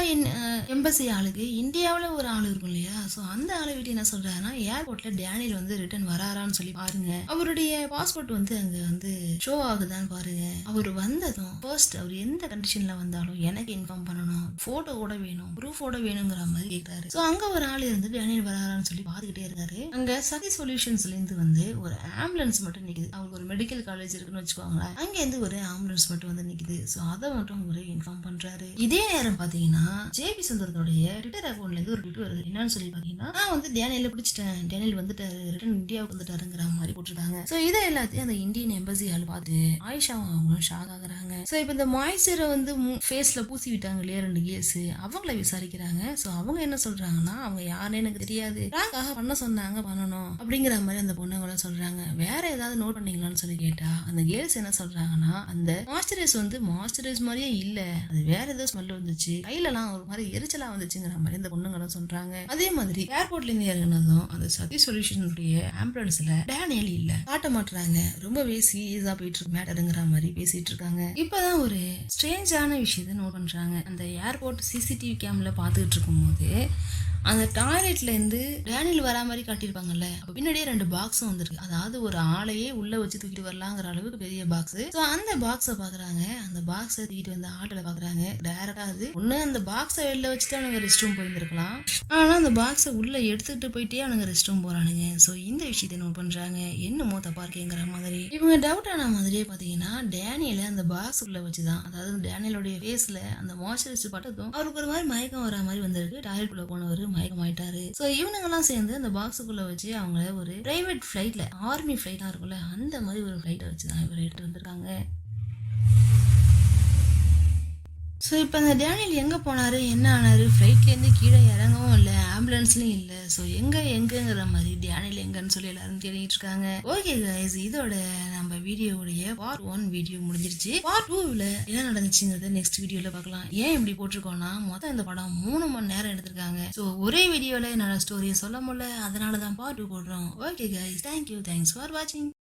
S1: எம்பசி ஆளுக்கு இந்தியாவில ஒரு ஆள் இருக்கும் இல்லையா, சோ அந்த ஆளை விட்டு என்ன சொல்றாருன்னா, ஏர்போர்ட்ல டேனியல் வந்து ரிட்டர்ன் வராரான்னு சொல்லி பாருங்க, அவருடைய பாஸ்போர்ட் வந்து அங்க வந்து ஷோ ஆகுதான்னு பாருங்க, அவர் வந்ததும் ஃபர்ஸ்ட் அவர் எந்த கண்டிஷன்ல வந்தாலும் எனக்கு இன்ஃபார்ம் பண்ணணும், போட்டோவோட வேணும், ப்ரூஃபோட வேணுங்கிற மாதிரி கேட்கிறாரு. சோ அங்க ஒரு ஆள் இருந்து டேனியல் வராரான்னு சொல்லி பாத்துக்கிட்டே இருக்காரு. அங்க சதி சொல்யூஷன்ஸ்ல இருந்து வந்து ஒரு ஆம்புலன்ஸ் மட்டும் நிக்குது. அவருக்கு ஒரு மெடிக்கல் காலேஜ் இருக்குன்னு வச்சுக்கோங்களேன், அங்க இருந்து ஒரு ஆம்புலன்ஸ் மட்டும் வந்து நிக்குது. சோ அதை மட்டும் ஒரு இன்ஃபார்ம் பண்றாரு. இதே நேரம் பாத்தீங்கன்னா ஜேபி சுந்தரத்தோடைய ட்விட்டர் அக்கௌண்ட்ல இருந்து ஒரு ட்வீட் வருது. என்னன்னு சொல்லி பாத்தீங்கன்னா, நான் வந்து டேனியல பிடிச்சிட்டேன், டேனியல் வந்துட்டாரு, ரிட்டர்ன் இந்தியாவுக்கு வந்துட்டாருங்கிற மாதிரி போட்டுருக்காங்க. சோ இதை எல்லாத்தையும் அந்த இந்தியன் எம்பசி ஆள் பார்த்து ஆயிஷாவும் அவங்களும் ஷாக் ஆகுறாங்க. சோ இப்ப இந்த மாய்ஸ்சரை வந்து ஃபேஸ்ல பூசி விட்டாங்க இல்லையா 2 கேஸ், அவங்கள விசாரிக்கிறாங்க. சோ அவங்க என்ன சொல்றாங்கன்னா, அவங்க யாருன்னு எனக்கு தெரியாது, பிராங்காக பண்ண சொன்னாங்க பண்ணணும் அப்படிங்கிற மாதிரி அந்த பொண்ணுங்கள சொல்றாங்க. வேற ஏதாவது நோட் பண்ணீங்களான்னு சொல்லி கேட்டா அந்த கேர்ள்ஸ் என்ன சொல்றாங்கன்னா, அந்த மாய்ஸ்சரைஸ் வந்து மாய்ஸ்சரைஸ் மாதிரியே இல்ல, அது வேற ஏதோ ஸ்மெல் வந்துச்சு, கையிலலாம் ஒரு மாதிரி எரிச்சலா வந்துச்சுங்கிற மாதிரி இந்த பொண்ணுங்களும் சொல்றாங்க. அதே மாதிரி ஏர்போர்ட்ல இருந்து இறங்கினதும் அந்த சதி சொல்யூஷனுடைய ஆம்புலன்ஸ்ல டேனியல் இல்ல, காட்ட மாட்டாங்க, ரொம்பவே சீரியஸா போயிட்டு இருக்கு மேட்டருங்கிற மாதிரி பேசிட்டு இருக்காங்க. இப்பதான் ஒரு ஸ்ட்ரேஞ்சான விஷயத்தை நோட் பண்றாங்க. அந்த ஏர்போர்ட் சிசிடிவி கேம்ல பாத்துக்கிட்டு இருக்கும் போது அந்த டாய்லெட்ல இருந்து டேனியல் வரா மாதிரி காட்டியிருப்பாங்கல்ல, அப்ப பின்னாடியே 2 பாக்ஸும் வந்திருக்கு. அதாவது ஒரு ஆளையே உள்ள வச்சு தூக்கிட்டு வரலாங்கிற அளவுக்கு பெரிய பாக்ஸ். சோ அந்த பாக்ஸ பாக்குறாங்க, அந்த பாக்ஸ தூக்கிட்டு வந்து ஆட்டோல பாக்குறாங்க. டைரக்டா அது ஒண்ணு அந்த பாக்ஸ வெளில வச்சுட்டு அவனுங்க ரெஸ்ட் ரூம் போயிருந்திருக்கலாம், ஆனா அந்த பாக்ஸ உள்ள எடுத்துட்டு போயிட்டே அவனுங்க ரெஸ்ட் ரூம் போறானுங்க. சோ இந்த விஷயத்தை நோட் பண்றாங்க, என்னமோ தப்பா இருக்கேங்கிற மாதிரி. இவங்க டவுட் ஆன மாதிரியே பாத்தீங்கன்னா டேனியல அந்த பாக்ஸ் உள்ள வச்சுதான், அதாவது டேனியலோடைய ஃபேஸ்ல அந்த மாய்ஸ்சரைசர் பட்டதும் அவருக்கு ஒரு மாதிரி மயக்கம் வர மாதிரி வந்திருக்கு. டாய்லெட் குள்ள போனவர் மயக்கமாயிட்டாரு. சோ இவனுங்கெல்லாம் சேர்ந்து அந்த பாக்ஸுக்குள்ள வச்சு அவங்க ஒரு பிரைவேட் ஃபிளைட்ல, ஆர்மி ஃபிளைட்டா இருக்கும்ல அந்த மாதிரி ஒரு ஃபிளைட்டை வச்சுதான் இவர் எடுத்து வந்திருக்காங்க. ஸோ இப்போ அந்த டேனியல் எங்கே போனாரு, என்ன ஆனாரு, ஃப்ளைட்லேருந்து கீழே இறங்கவும் இல்லை, ஆம்புலன்ஸ்லையும் இல்லை. ஸோ எங்கங்கிற மாதிரி டேனியல் எங்கன்னு சொல்லி எல்லாரும் தேடிட்டு இருக்காங்க. ஓகே கைஸ், இதோட நம்ம வீடியோவுடைய பார்ட் 1 வீடியோ முடிஞ்சிருச்சு. பார்ட் 2ல என்ன நடந்துச்சுங்கிறத நெக்ஸ்ட் வீடியோல பார்க்கலாம். ஏன் இப்படி போட்டிருக்கோம்னா, மொத்தம் இந்த படம் 3 மணி நேரம் எடுத்திருக்காங்க. ஸோ ஒரே வீடியோல என்னோட ஸ்டோரியை சொல்ல முடியல, அதனால தான் பார்ட் 2 போடுறோம். Okay guys, thank you, thanks for வாட்சிங்.